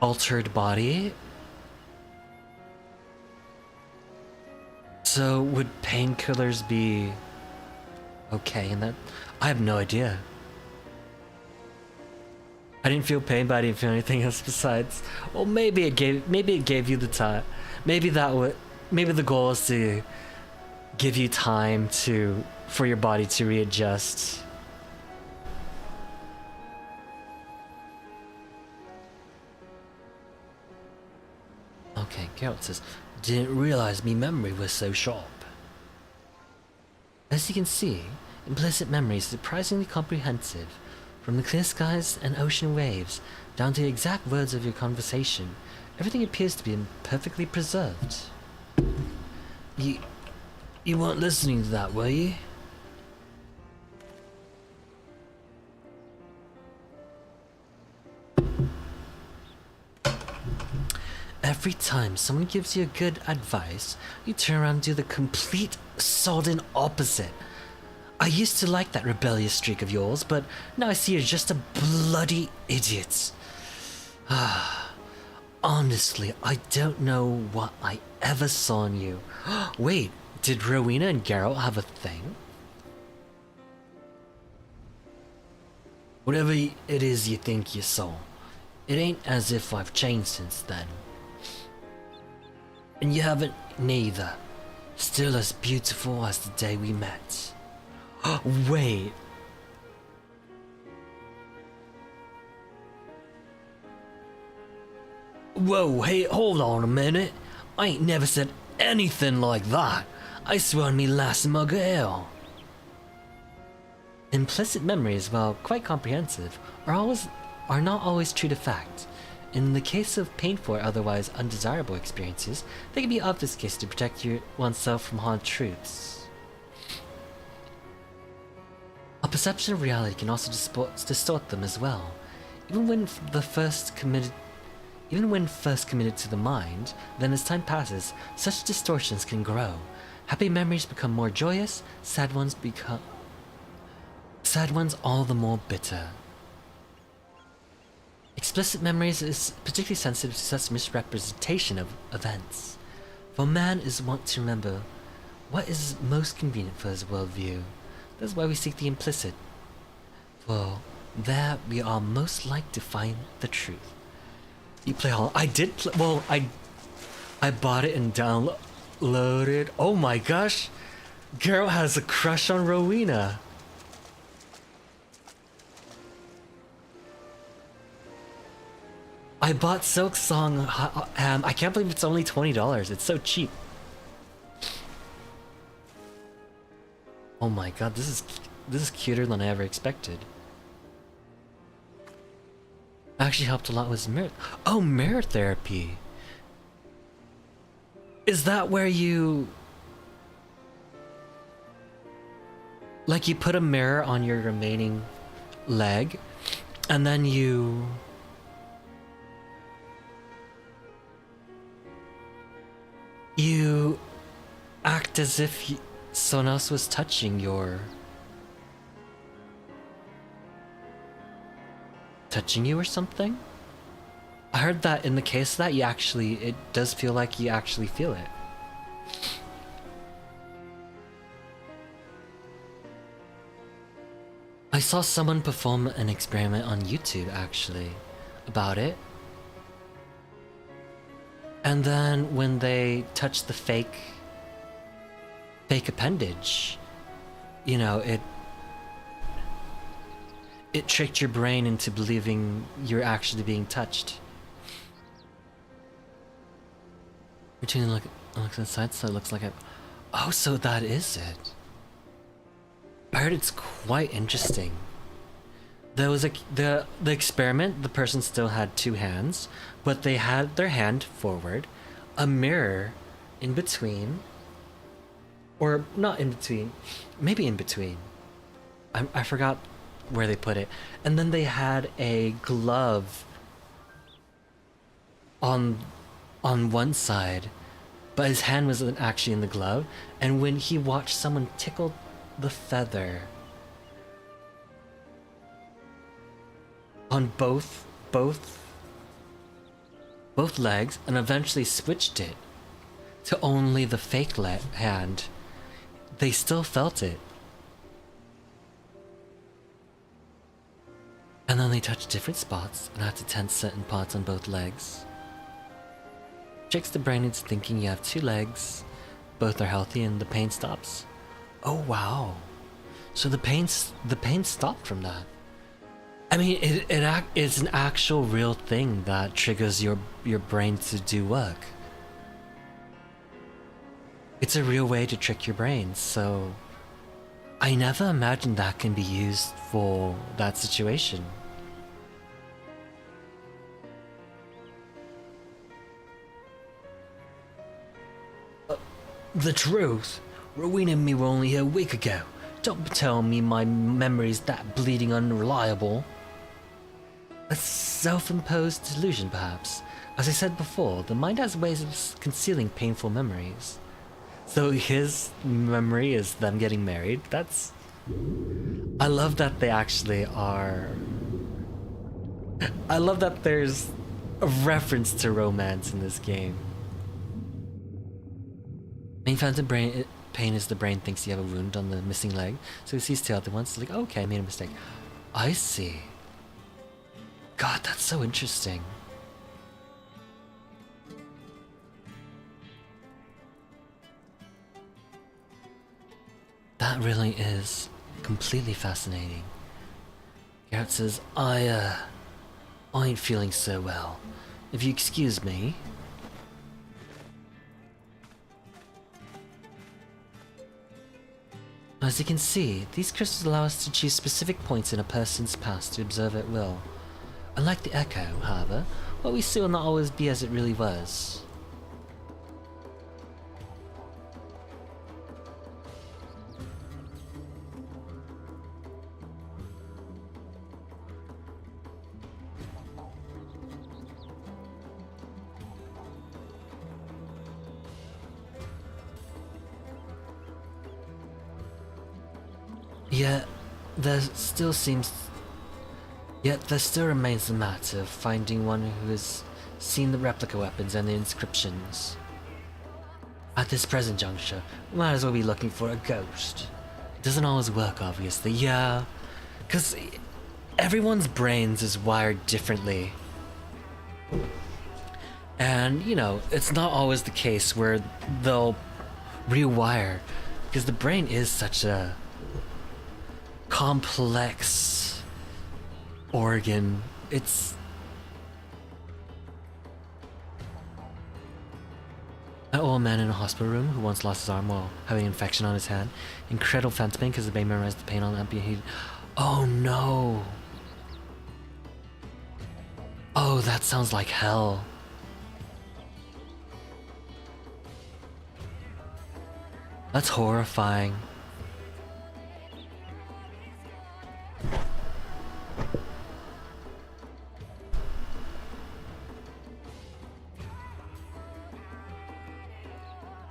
altered body. So would painkillers be okay in that? I have no idea. I didn't feel pain, but I didn't feel anything else besides. Well, maybe it gave you the time. Maybe the goal is to give you time for your body to readjust. Okay, Geralt says, didn't realize me memory was so sharp. As you can see, implicit memory is surprisingly comprehensive. From the clear skies and ocean waves, down to the exact words of your conversation, everything appears to be perfectly preserved. You weren't listening to that, were you? Every time someone gives you good advice, you turn around and do the complete sodden opposite. I used to like that rebellious streak of yours, but now I see you're just a bloody idiot. Honestly, I don't know what I ever saw in you. Wait, did Rowena and Geralt have a thing? Whatever it is you think you saw, it ain't as if I've changed since then. And you haven't neither. Still as beautiful as the day we met. Wait. Whoa, hey, hold on a minute. I ain't never said anything like that. I swear on me last mug of ale. Implicit memories, while quite comprehensive, are not always true to fact. In the case of painful or otherwise undesirable experiences, they can be obfuscated to protect oneself from hard truths. Our perception of reality can also distort them as well. Even when first committed to the mind, then as time passes, such distortions can grow. Happy memories become more joyous, sad ones all the more bitter. Explicit memories is particularly sensitive to such misrepresentation of events. For man is wont to remember what is most convenient for his worldview. That's why we seek the implicit. For there we are most like to find the truth. You play Hollow. I did play. Well, I bought it and downloaded. Oh my gosh, Geralt has a crush on Rowena. I bought Silk Song. I can't believe it's only $20. It's so cheap. Oh my god, this is cuter than I ever expected. Actually helped a lot with mirror. Oh, mirror therapy. Is that where you like you put a mirror on your remaining leg and then you act as if someone else was touching you or something? I heard that in the case of that, it does feel like you actually feel it. I saw someone perform an experiment on YouTube actually about it. And then when they touched the fake appendage, you know, it tricked your brain into believing you're actually being touched. Between look inside, so it looks like oh, so that is it. I heard it's quite interesting. There was the experiment, the person still had two hands, but they had their hand forward, a mirror in between, or not in between, maybe in between. I forgot where they put it. And then they had a glove on one side, but his hand wasn't actually in the glove. And when he watched someone tickle the feather on both legs and eventually switched it to only the fake hand, they still felt it. And then they touched different spots and had to tense certain parts on both legs. Tricks the brain into thinking you have two legs, both are healthy, and the pain stops. Oh wow. So the pain stopped from that. I mean, it's an actual real thing that triggers your brain to do work. It's a real way to trick your brain, so I never imagined that can be used for that situation. The truth? Rowena and me were only here a week ago. Don't tell me my memory's that bleeding unreliable. A self-imposed delusion, perhaps. As I said before, the mind has ways of concealing painful memories. So his memory is them getting married. That's... I love that they actually are... I love that there's a reference to romance in this game. Main phantom pain is the brain thinks you have a wound on the missing leg, so he sees two other ones. It's like, oh, okay, I made a mistake. I see. God, that's so interesting. That really is completely fascinating. Garrett says, I ain't feeling so well. If you excuse me. As you can see, these crystals allow us to choose specific points in a person's past to observe at will. Unlike the echo, however, what we see will not always be as it really was. Yet there still remains the matter of finding one who has seen the replica weapons and the inscriptions. At this present juncture, we might as well be looking for a ghost. It doesn't always work, obviously, yeah, because everyone's brains is wired differently. And, you know, it's not always the case where they'll rewire, because the brain is such a complex organ. It's an old man in a hospital room who once lost his arm while having an infection on his hand. Incredible phantom pain because the brain memorized the pain on amputated. Oh no. Oh, that sounds like hell. That's horrifying.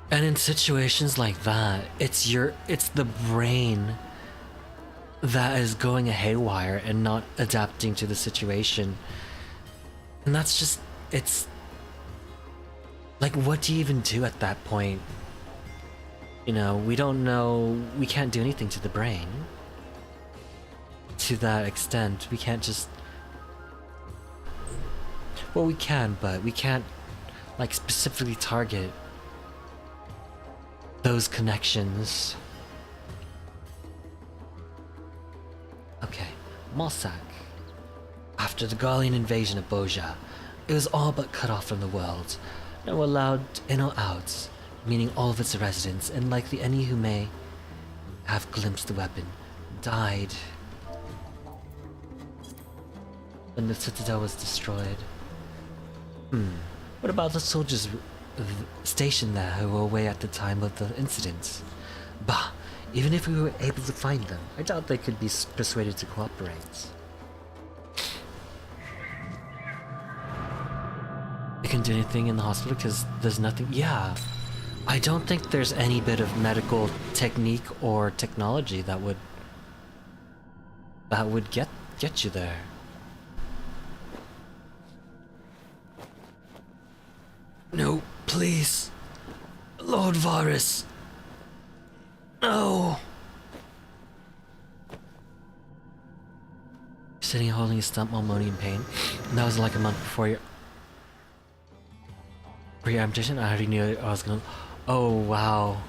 And in situations like that, it's the brain that is going haywire and not adapting to the situation. And that's just, it's like, what do you even do at that point? You know, we don't know, we can't do anything to the brain. to that extent. We can't just... Well, we can, but we can't, like, specifically target those connections. Okay, Mossack. After the Gallian invasion of Boja, it was all but cut off from the world. No allowed in or out, meaning all of its residents, and likely any who may have glimpsed the weapon, died when the citadel was destroyed. What about the soldiers stationed there who were away at the time of the incident? Bah, even if we were able to find them, I doubt they could be persuaded to cooperate. You can do anything in the hospital because there's nothing. Yeah, I don't think there's any bit of medical technique or technology that would get you there. No, please, Lord Varus. No. Sitting holding a stump while moaning in pain. And that was like a month before your ambition. I already knew I was gonna. Oh wow.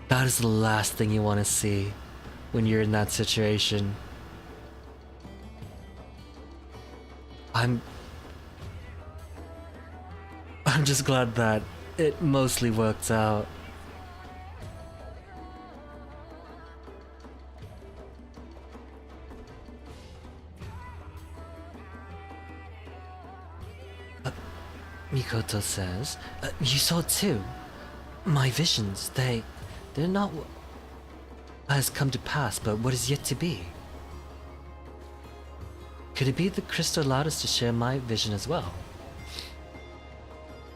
That is the last thing you want to see when you're in that situation. I'm just glad that it mostly worked out. Mikoto says, you saw it too. My visions, they're not what has come to pass, but what is yet to be. Could it be the crystal allowed us to share my vision as well?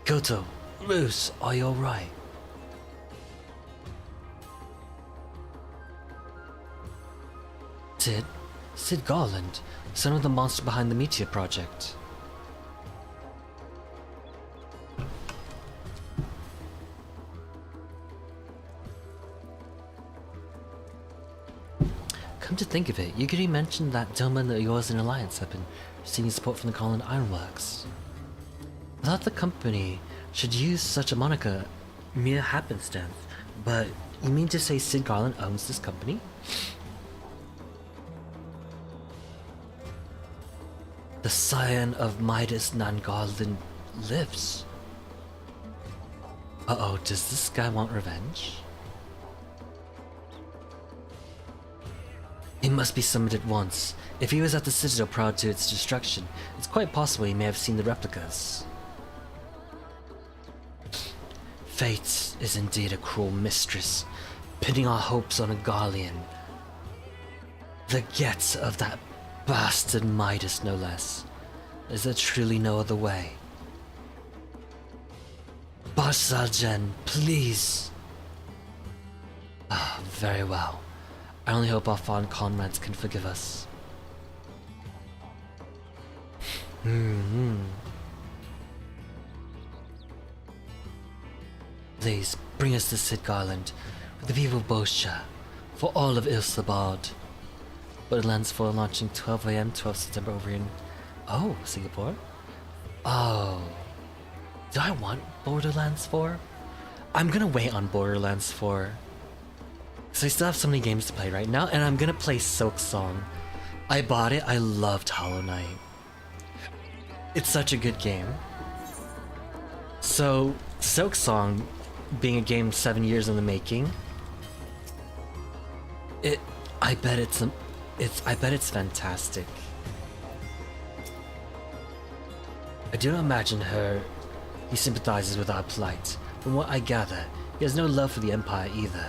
Koto, Luce, are you alright? Sid Garland, son of the monster behind the Meteor Project. Come to think of it, Yugiri mentioned that Doma and the Yours Alliance have been receiving support from the Garland Ironworks. I thought the company should use such a moniker mere happenstance, but you mean to say Sid Garland owns this company? The scion of Midas Nangarland lives. Uh-oh, does this guy want revenge? He must be summoned at once. If he was at the Citadel prior to its destruction, it's quite possible he may have seen the replicas. Fate is indeed a cruel mistress, pinning our hopes on a Gallian. The get of that bastard Midas, no less. Is there truly no other way? Barsaljen, please. Ah, very well. I only hope our fond comrades can forgive us. Please, bring us to Sid Garland, with the people of Boscha, for all of Ilsabad. Borderlands 4 launching 12 AM, 12 September over in... Oh, Singapore? Oh. Do I want Borderlands 4? I'm gonna wait on Borderlands 4. So I still have so many games to play right now, and I'm gonna play Silksong. I bought it, I loved Hollow Knight. It's such a good game. So, Silksong, being a game 7 years in the making, I bet it's fantastic. I do not imagine he sympathizes with our plight. From what I gather, he has no love for the Empire either.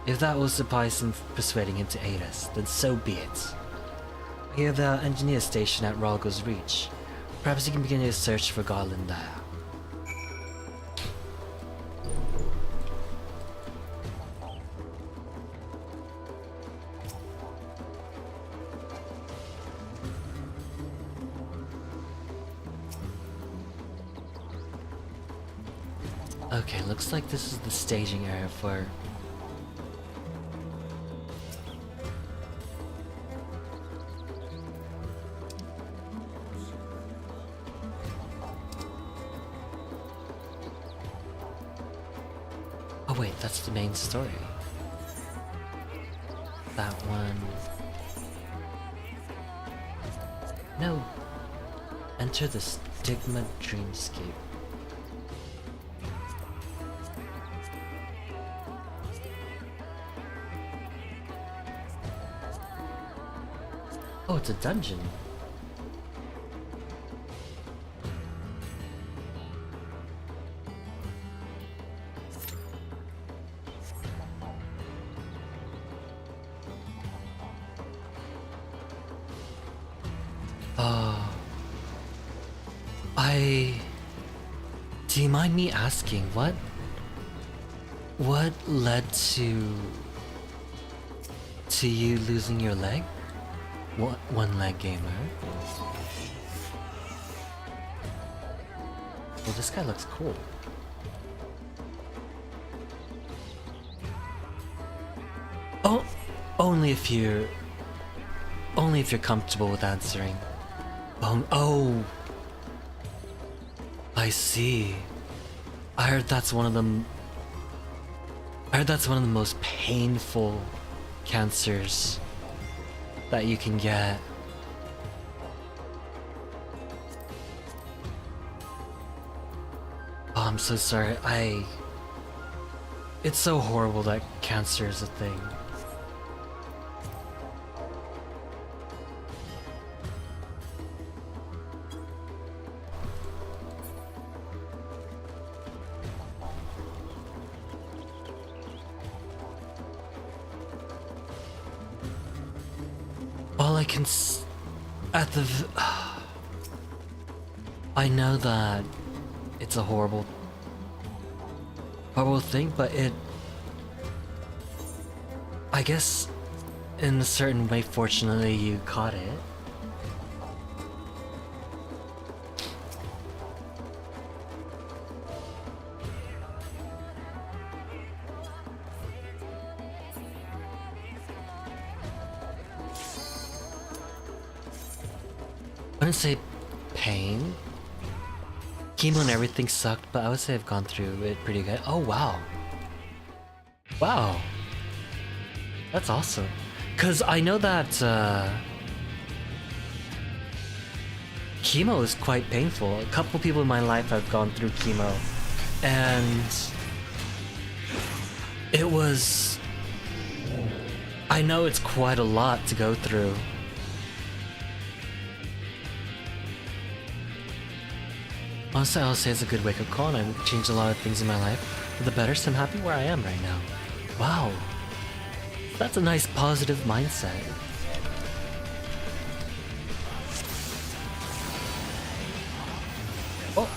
If that will suffice in persuading him to aid us, then so be it. I hear there are engineers stationed at Ralgo's Reach. Perhaps he can begin his search for Garland there. Okay, looks like this is the staging area for the main story. That one. No. Enter the Stigma Dreamscape. Oh, it's a dungeon. Do you mind me asking, what led to you losing your leg? What one leg gamer? Well, this guy looks cool. Oh, only if you're comfortable with answering. Oh, I see. I heard that's one of the most painful cancers that you can get. Oh, I'm so sorry. It's so horrible that cancer is a thing. All I can I know that it's a horrible thing, but I guess in a certain way, fortunately, you caught it. I wouldn't say pain. Chemo and everything sucked, but I would say I've gone through it pretty good. Oh, wow. Wow. That's awesome. Because I know that chemo is quite painful. A couple people in my life have gone through chemo. And it was... I know it's quite a lot to go through. Honestly, I'll say it's a good wake-up call, and I've changed a lot of things in my life for the better, so I'm happy where I am right now. Wow. That's a nice positive mindset. Oh.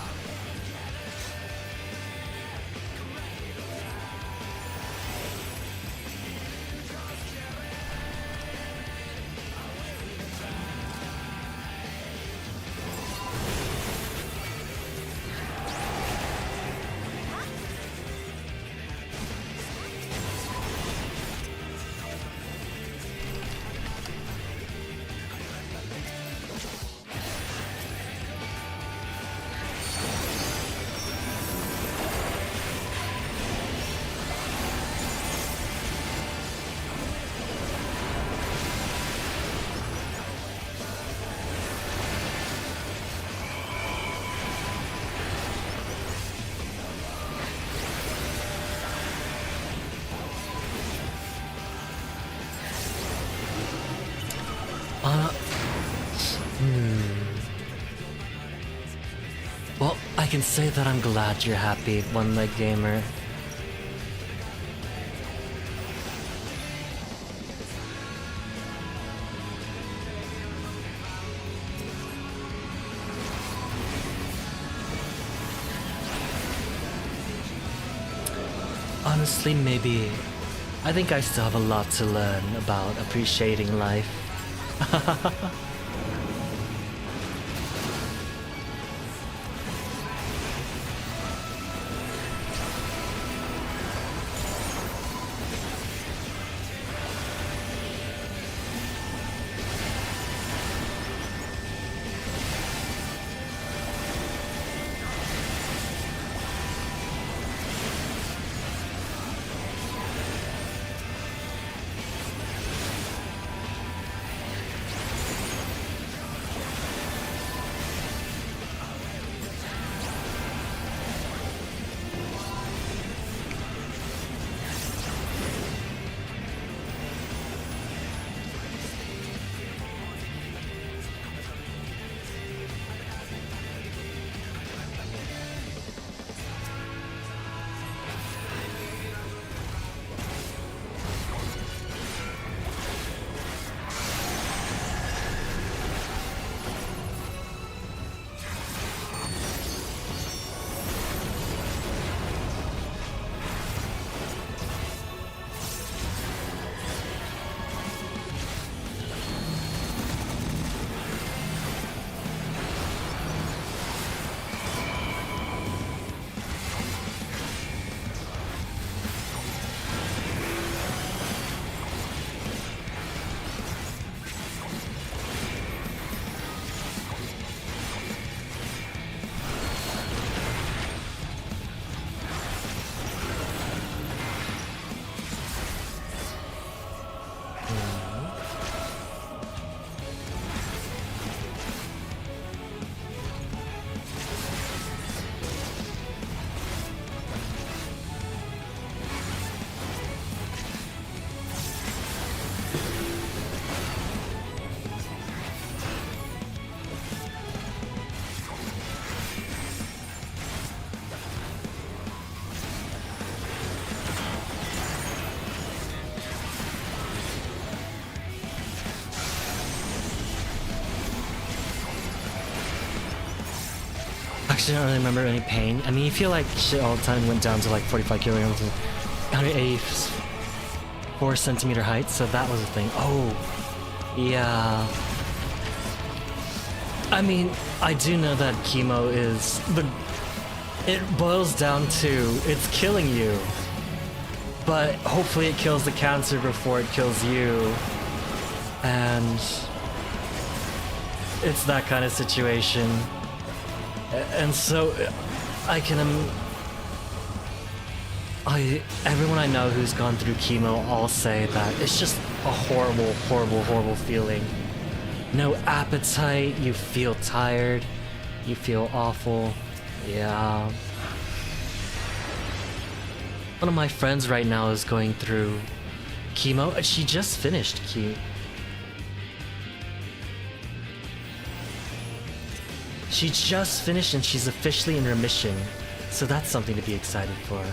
Well, I can say that I'm glad you're happy, one-leg gamer. Honestly, maybe... I think I still have a lot to learn about appreciating life. actually don't really remember any pain. I mean, you feel like shit all the time. Went down to like 45 kilograms and 184 centimeter height, so that was a thing. Oh, yeah. I mean, I do know that chemo is it boils down to it's killing you, but hopefully it kills the cancer before it kills you, and it's that kind of situation. And so I can everyone I know who's gone through chemo all say that it's just a horrible, horrible, horrible feeling. No appetite, you feel tired, you feel awful. Yeah. One of my friends right now is going through chemo. She just finished chemo. She just finished and she's officially in remission. So that's something to be excited for.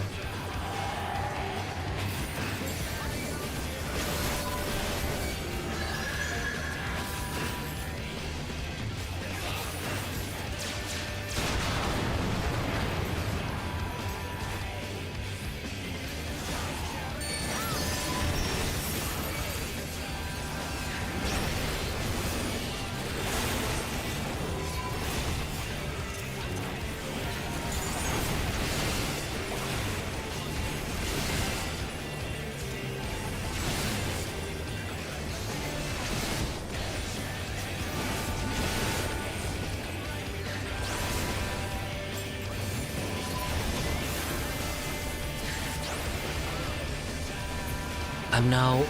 I'm now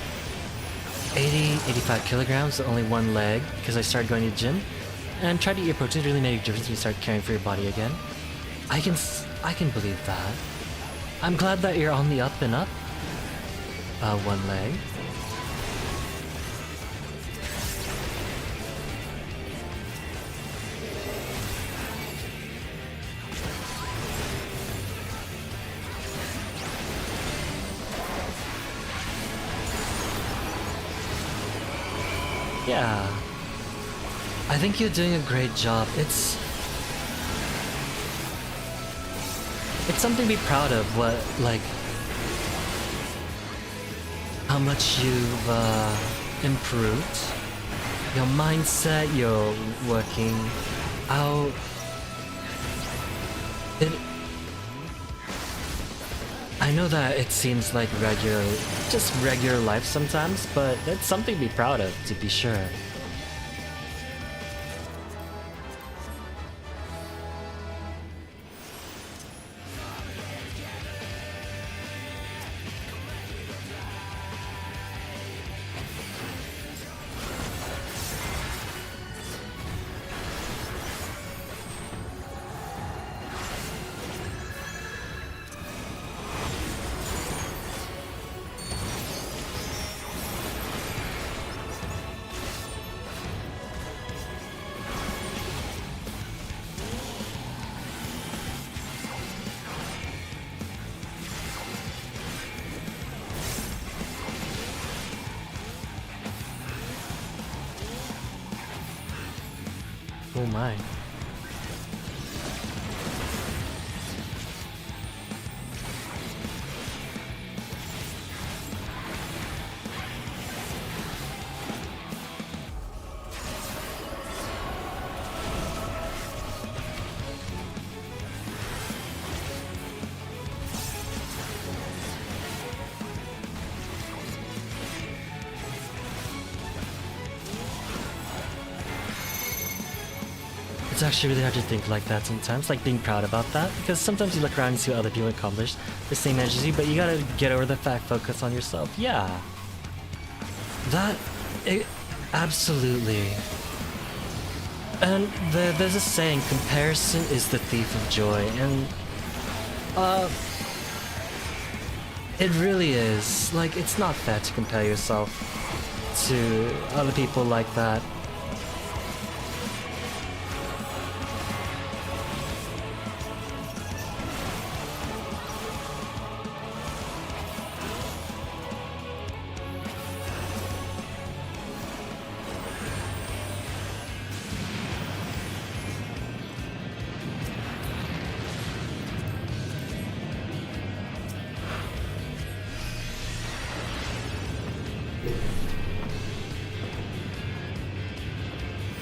85 kilograms, only one leg, because I started going to the gym and tried to eat protein. It really made a difference when you start caring for your body again. I can believe that. I'm glad that you're on the up and up. One leg. Yeah. I think you're doing a great job. It's something to be proud of, how much you've improved. Your mindset, you're working out. I know that it seems like just regular life sometimes, but it's something to be proud of, to be sure. Oh my. It's actually really hard to think like that sometimes, like being proud about that, because sometimes you look around and see what other people accomplish the same age as you, but you gotta get over the fact, focus on yourself. Yeah. Absolutely. And there's a saying, comparison is the thief of joy, and it really is. Like, it's not fair to compare yourself to other people like that.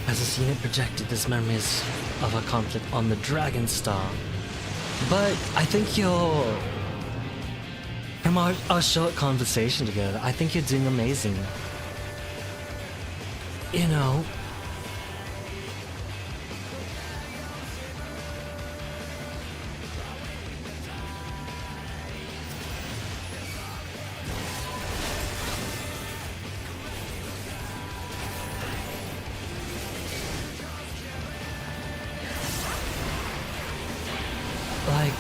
As this unit projected, this memories of a conflict on the Dragon Star. But I think you're... From our short conversation together, I think you're doing amazing. You know... Like,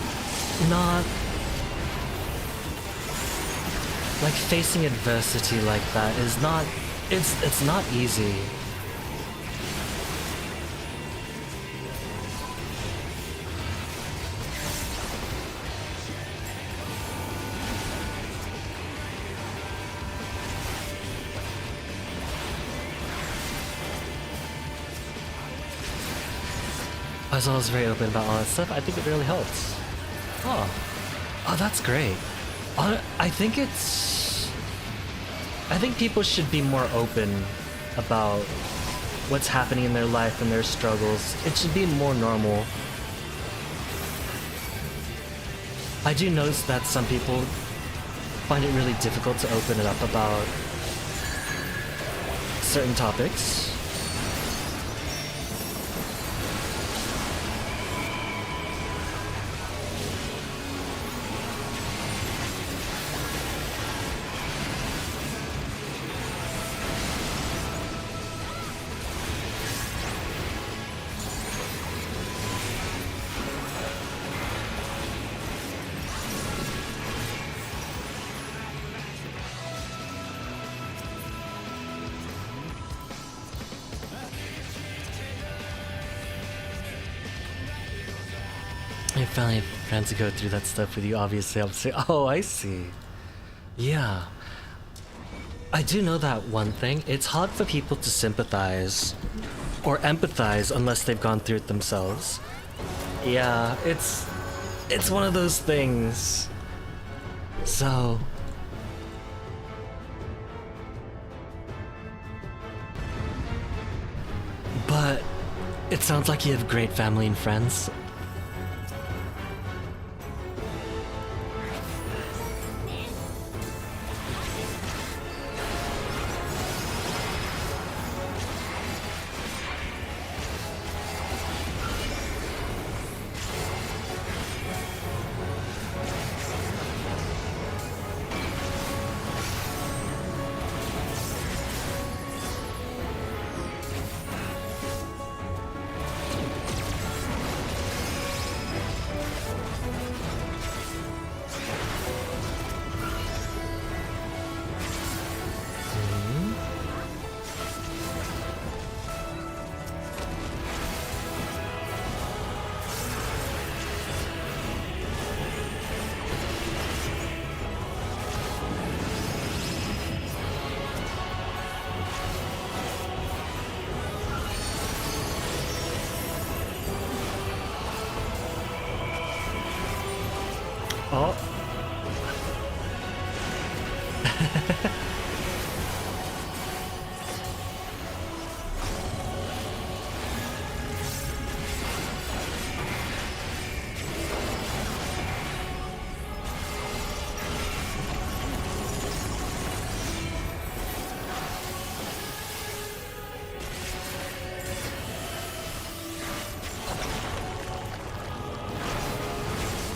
not... Like, facing adversity like that is not... It's not easy. I was always very open about all that stuff. I think it really helps. Oh, that's great. I think people should be more open about what's happening in their life and their struggles. It should be more normal. I do notice that some people find it really difficult to open it up about certain topics. I finally have friends to go through that stuff with you, obviously. I'll say, oh, I see. Yeah. I do know that one thing. It's hard for people to sympathize or empathize unless they've gone through it themselves. Yeah, it's one of those things. So... But it sounds like you have great family and friends. Oh.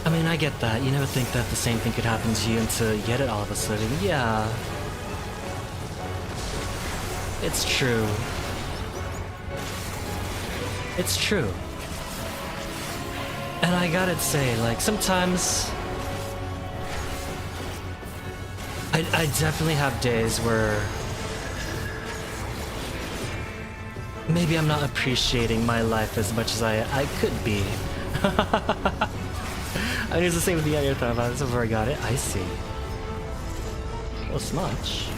I mean, I get that. You never think that the same thing could happen to you until you get it all of a sudden. Yeah. It's true. It's true. And I gotta say, like, sometimes... I definitely have days where... maybe I'm not appreciating my life as much as I could be. I mean, it's the same with the other time. That's where I got it. I see. Well, smudge.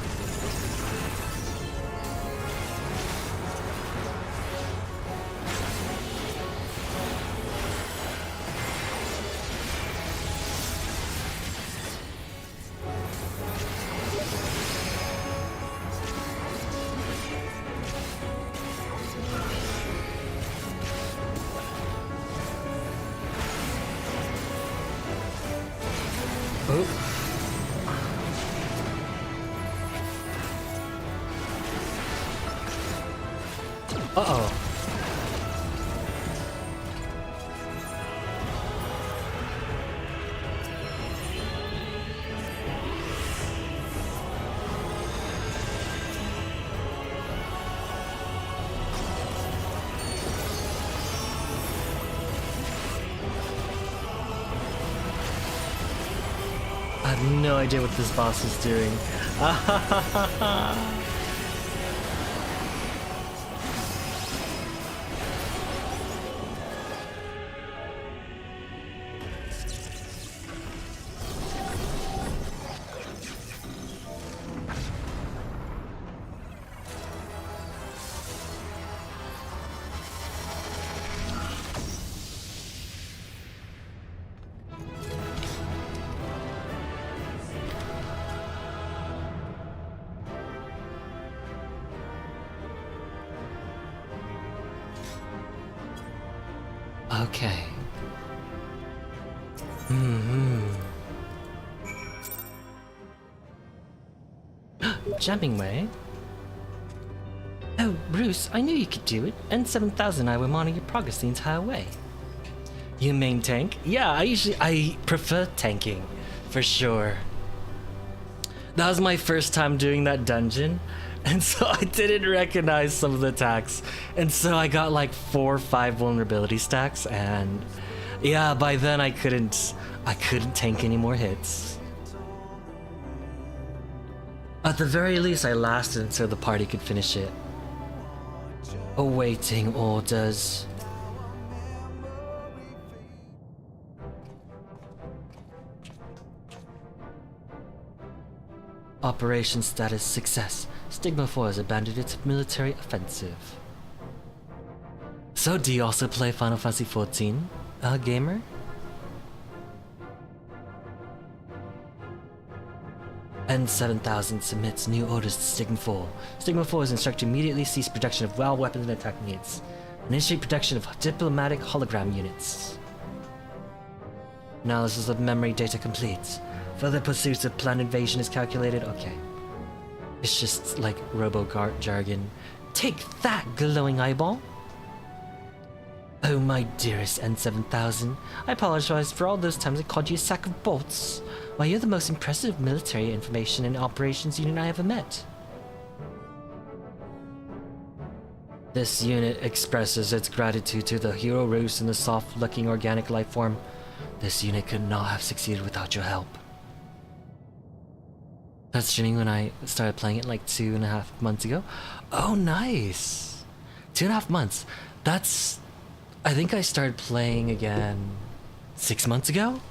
no idea what this boss is doing. Okay. Jumping way. Oh, Bruce, I knew you could do it. N7000 and I were monitoring your progress the entire way. You main tank? Yeah, I prefer tanking, for sure. That was my first time doing that dungeon, and so I didn't recognize some of the attacks, and so I got like 4 or 5 vulnerability stacks, and yeah, by then I couldn't tank any more hits. At the very least, I lasted until the party could finish it. Awaiting orders. Operation status success. Stigma 4 has abandoned its military offensive. So, do you also play Final Fantasy XIV, gamer? N7000 submits new orders to Stigma 4. Stigma 4 is instructed to immediately cease production of WoW weapons and attack units. Initiate production of diplomatic hologram units. Analysis of memory data complete. Further pursuits of planned invasion is calculated. Okay. It's just like robo-guard jargon. Take that, glowing eyeball! Oh my dearest N7000, I apologize for all those times I called you a sack of bolts. Why, you're the most impressive military information and operations unit I ever met. This unit expresses its gratitude to the hero roost and the soft-looking organic life form. This unit could not have succeeded without your help. That's streaming when I started playing it like 2.5 months ago. Oh, nice! 2.5 months. That's... I think I started playing again 6 months ago?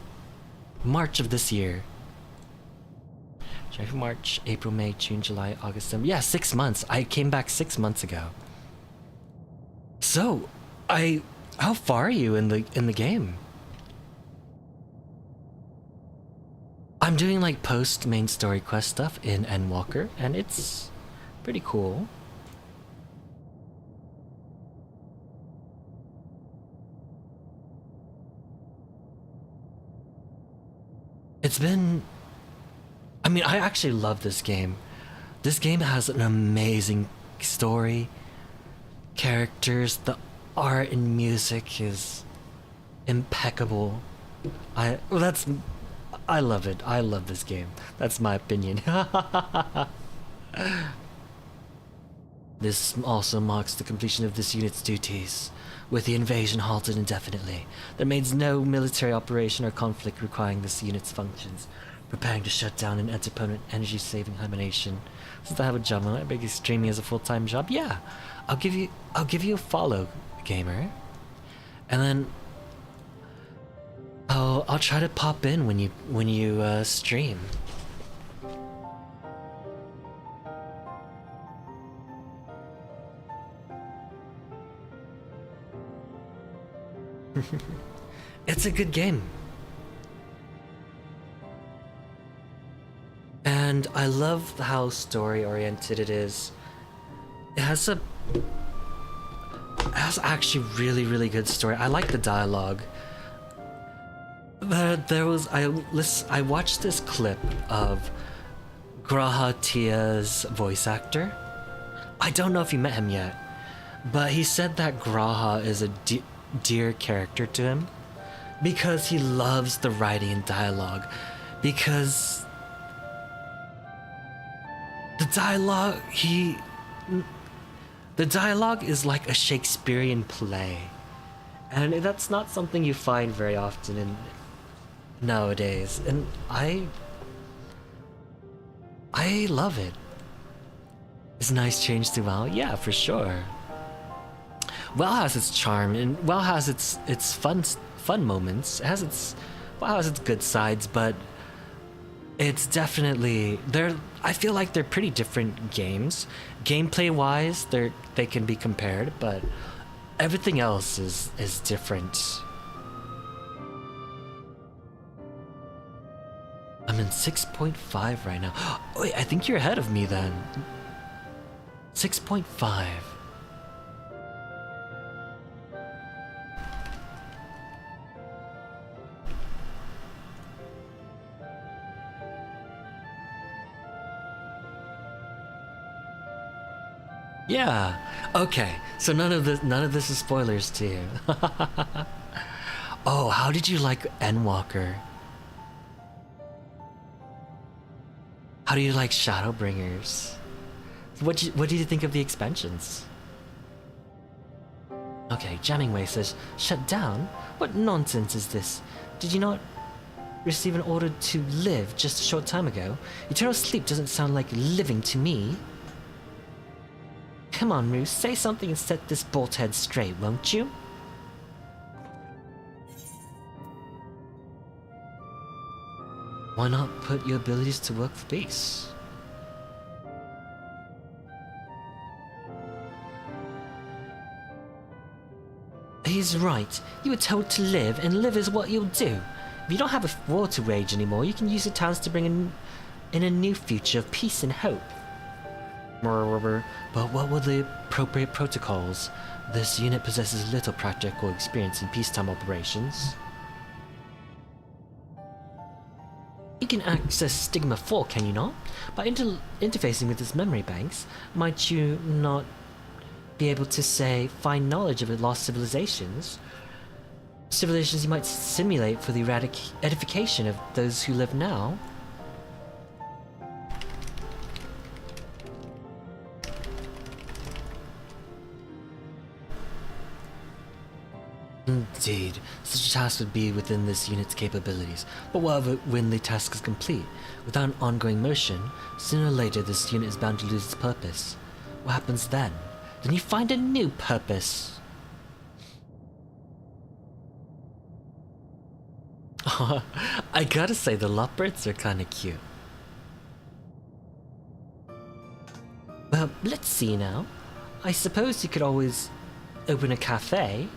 March of this year. January, March, April, May, June, July, August, September. Yeah, 6 months. I came back 6 months ago. So, how far are you in the game? I'm doing like post main story quest stuff in Endwalker, and it's pretty cool. It's been... I mean, I actually love this game. This game has an amazing story, characters, the art and music is impeccable. I love it. I love this game. That's my opinion. This also marks the completion of this unit's duties. With the invasion halted indefinitely, there remains no military operation or conflict requiring this unit's functions. Preparing to shut down an interponent energy-saving hibernation. Since I have a job, I might be streaming as a full-time job. Yeah, I'll give you a follow, gamer, and then I'll try to pop in when you stream. It's a good game. And I love how story-oriented it is. It has actually really good story. I like the dialogue. I watched this clip of Graha Tia's voice actor. I don't know if you met him yet, but he said that Graha is a dear character to him because he loves the writing and dialogue, because the dialogue is like a Shakespearean play, and that's not something you find very often nowadays, and I love it. It's a nice change to WoW, yeah, for sure. WoW has its charm, and WoW has its fun moments. WoW has its good sides, but it's definitely I feel like they're pretty different games. Gameplay wise, they can be compared, but everything else is different. I'm in 6.5 right now. Oh, wait, I think you're ahead of me then. 6.5. Yeah. Okay. So none of this is spoilers to you. Oh, how did you like Endwalker? How do you like Shadowbringers? What did you think of the expansions? Okay, Jamming Way says, shut down? What nonsense is this? Did you not receive an order to live just a short time ago? Eternal sleep doesn't sound like living to me. Come on, Roos, say something and set this bolt head straight, won't you? Why not put your abilities to work for peace? He's right. You were told to live, and live is what you'll do. If you don't have a war to wage anymore, you can use the towns to bring in a new future of peace and hope. But what were the appropriate protocols? This unit possesses little practical experience in peacetime operations. You can access Stigma 4, can you not? By interfacing with its memory banks, might you not be able to, say, find knowledge of lost civilizations? Civilizations you might simulate for the edification of those who live now? Indeed, such a task would be within this unit's capabilities, but when the task is complete, without an ongoing motion, sooner or later this unit is bound to lose its purpose. What happens then? Then you find a new purpose! I gotta say, the leopards are kinda cute. Well, let's see now. I suppose you could always open a cafe.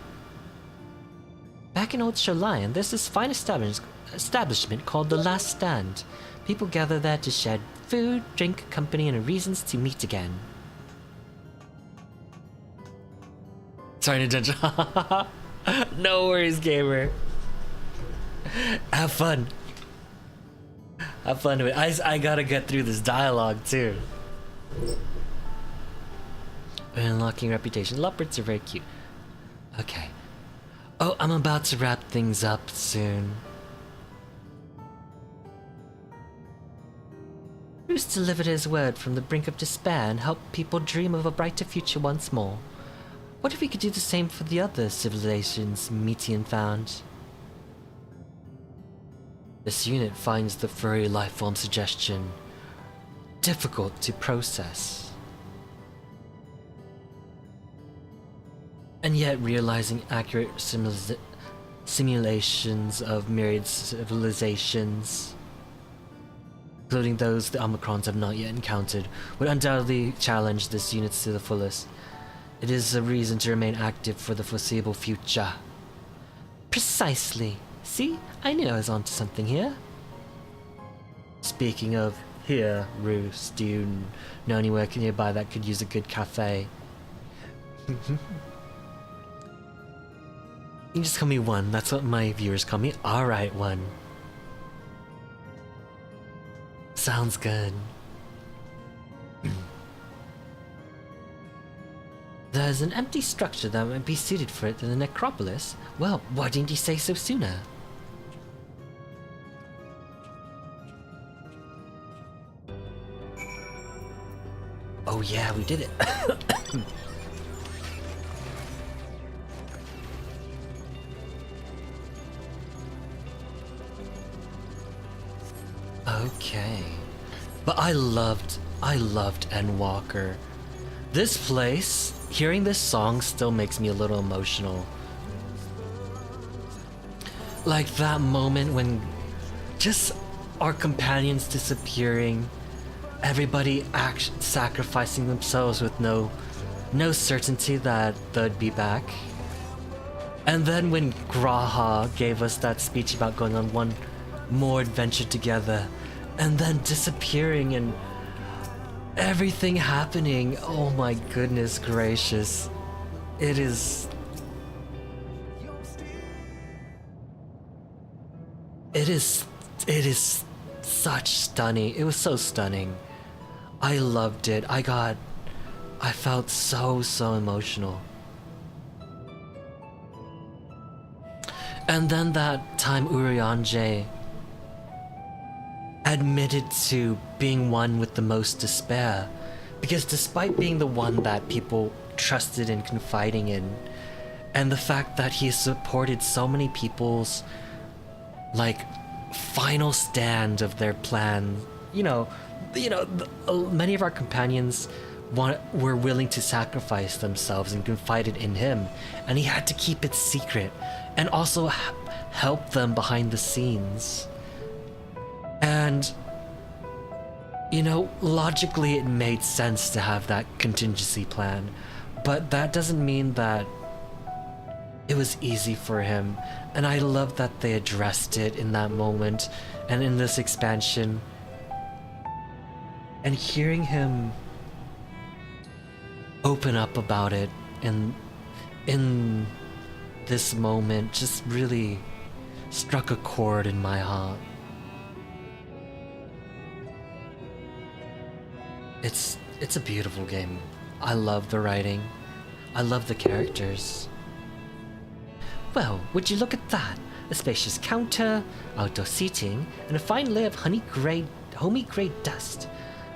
Back in Old Shoreline, there's this fine establishment called The Last Stand. People gather there to share food, drink, company, and reasons to meet again. Sorry, Ninja. No worries, gamer. Have fun. Have fun with it. I gotta get through this dialogue, too. Unlocking reputation. Leopards are very cute. Okay. Oh, I'm about to wrap things up soon. Bruce delivered his word from the brink of despair and helped people dream of a brighter future once more. What if we could do the same for the other civilizations Metian found? This unit finds the furry lifeform suggestion difficult to process. And yet realizing accurate simulations of myriad civilizations, including those the Omicrons have not yet encountered, would undoubtedly challenge this unit to the fullest. It is a reason to remain active for the foreseeable future. Precisely. See? I knew I was onto something here. Speaking of here, Roos, do you know anywhere nearby that could use a good cafe? You can just call me One. That's what my viewers call me. Alright, One. Sounds good. There's an empty structure that might be suited for it in the necropolis. Well, why didn't you say so sooner? Oh yeah, we did it. Okay. But I loved Endwalker. This place, hearing this song still makes me a little emotional. Like that moment when just our companions disappearing, everybody sacrificing themselves with no certainty that they'd be back. And then when Graha gave us that speech about going on one more adventure together, and then disappearing and everything happening. Oh my goodness gracious. It is such stunning. It was so stunning. I loved it. I felt so emotional. And then that time Urianger admitted to being one with the most despair, because despite being the one that people trusted and confiding in, and the fact that he supported so many people's like final stand of their plan, many of our companions were willing to sacrifice themselves and confided in him, and he had to keep it secret and also help them behind the scenes. And logically it made sense to have that contingency plan, but that doesn't mean that it was easy for him. And I love that they addressed it in that moment and in this expansion. And hearing him open up about it in this moment just really struck a chord in my heart. It's a beautiful game. I love the writing. I love the characters. Well, would you look at that? A spacious counter, outdoor seating, and a fine layer of homey grey dust.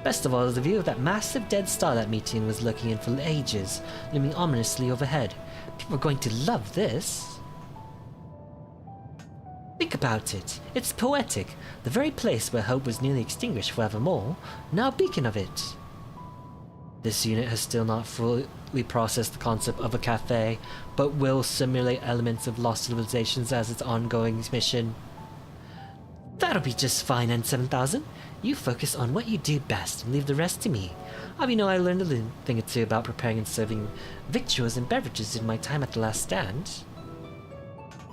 Best of all is the view of that massive dead star that meeting was looking in for ages, looming ominously overhead. People are going to love this. Think about it. It's poetic. The very place where hope was nearly extinguished forevermore, now a beacon of it. This unit has still not fully processed the concept of a cafe, but will simulate elements of lost civilizations as its ongoing mission. That'll be just fine, N7000. You focus on what you do best and leave the rest to me. I learned a little thing or two about preparing and serving victuals and beverages in my time at the last stand.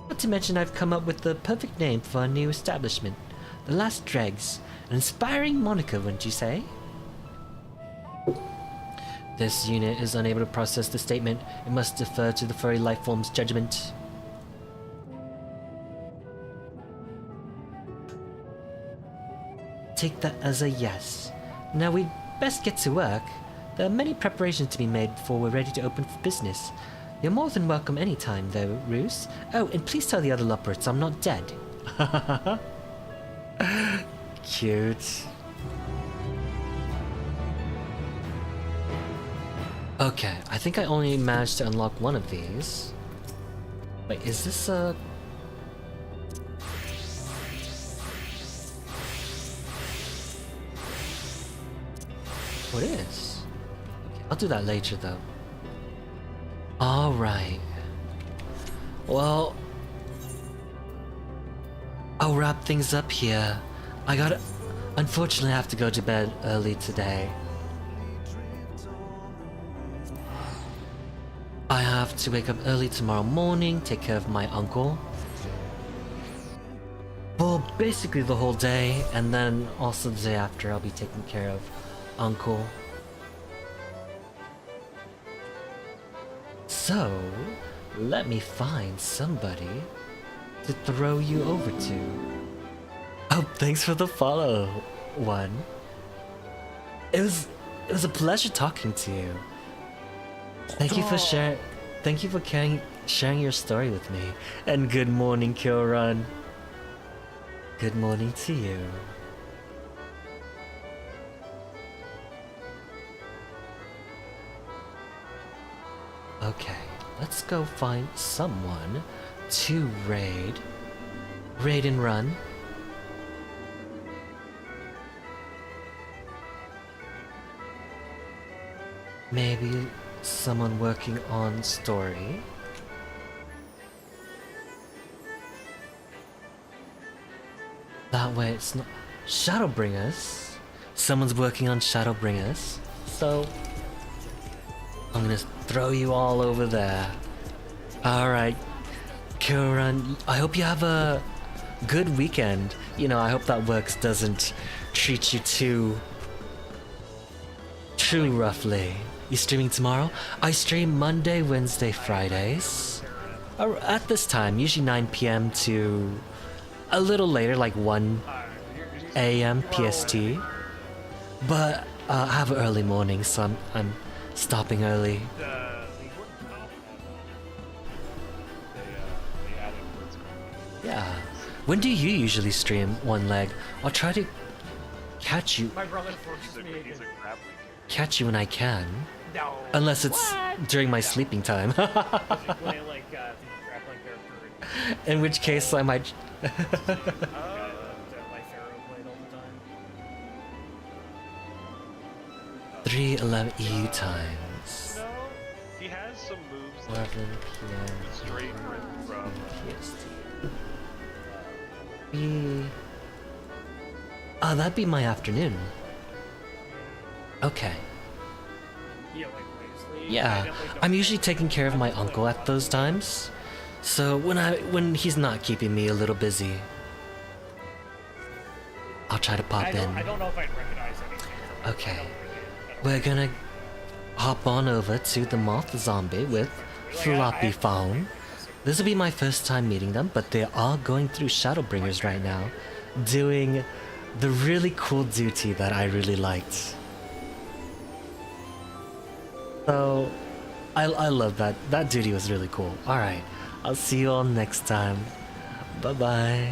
Not to mention I've come up with the perfect name for our new establishment. The Last Dregs. An inspiring moniker, wouldn't you say? This unit is unable to process the statement. It must defer to the furry lifeform's judgment. Take that as a yes. Now we'd best get to work. There are many preparations to be made before we're ready to open for business. You're more than welcome any time, though, Roos. Oh, and please tell the other Lopperates I'm not dead. Cute. Okay, I think I only managed to unlock one of these. Wait, is this a... What is? Okay, I'll do that later, though. Alright. Well, I'll wrap things up here. Unfortunately, I have to go to bed early today. I have to wake up early tomorrow morning, take care of my uncle. Well, basically the whole day, and then also the day after I'll be taking care of Uncle. So, let me find somebody to throw you over to. Oh, thanks for the follow, one. It was a pleasure talking to you. Thank you for sharing your story with me. And good morning, Kyoran. Good morning to you. Okay, let's go find someone to raid. Raid and run. Maybe someone working on story. That way it's not Shadowbringers. Someone's working on Shadowbringers. So I'm gonna throw you all over there. Alright, Kiran, I hope you have a good weekend. You know, I hope that works doesn't treat you too roughly. You streaming tomorrow? I stream Monday, Wednesday, Fridays. At this time, usually 9 p.m. to a little later, like 1 a.m. PST. But I have an early morning, so I'm stopping early. Yeah. When do you usually stream, One Leg? I'll try to catch you. My brother forces me to Catch you when I can. No. Unless it's during my sleeping time. Play like grappling character. In which case I might. My Pharaoh played all the time. 3:11 EU times. No, he has some moves 11 like p.m. straight from PST. That'd be my afternoon. Okay. Yeah, like Wesley. Yeah, I'm usually taking care of my uncle at those times. So when he's not keeping me a little busy, I'll try to pop in. I don't know if I'd recognize anything. Okay. We're gonna hop on over to the Moth Zombie with Floppy Phone. This will be my first time meeting them, but they are going through Shadowbringers right now, doing the really cool duty that I really liked. So, I love that. That duty was really cool. Alright, I'll see you all next time. Bye-bye.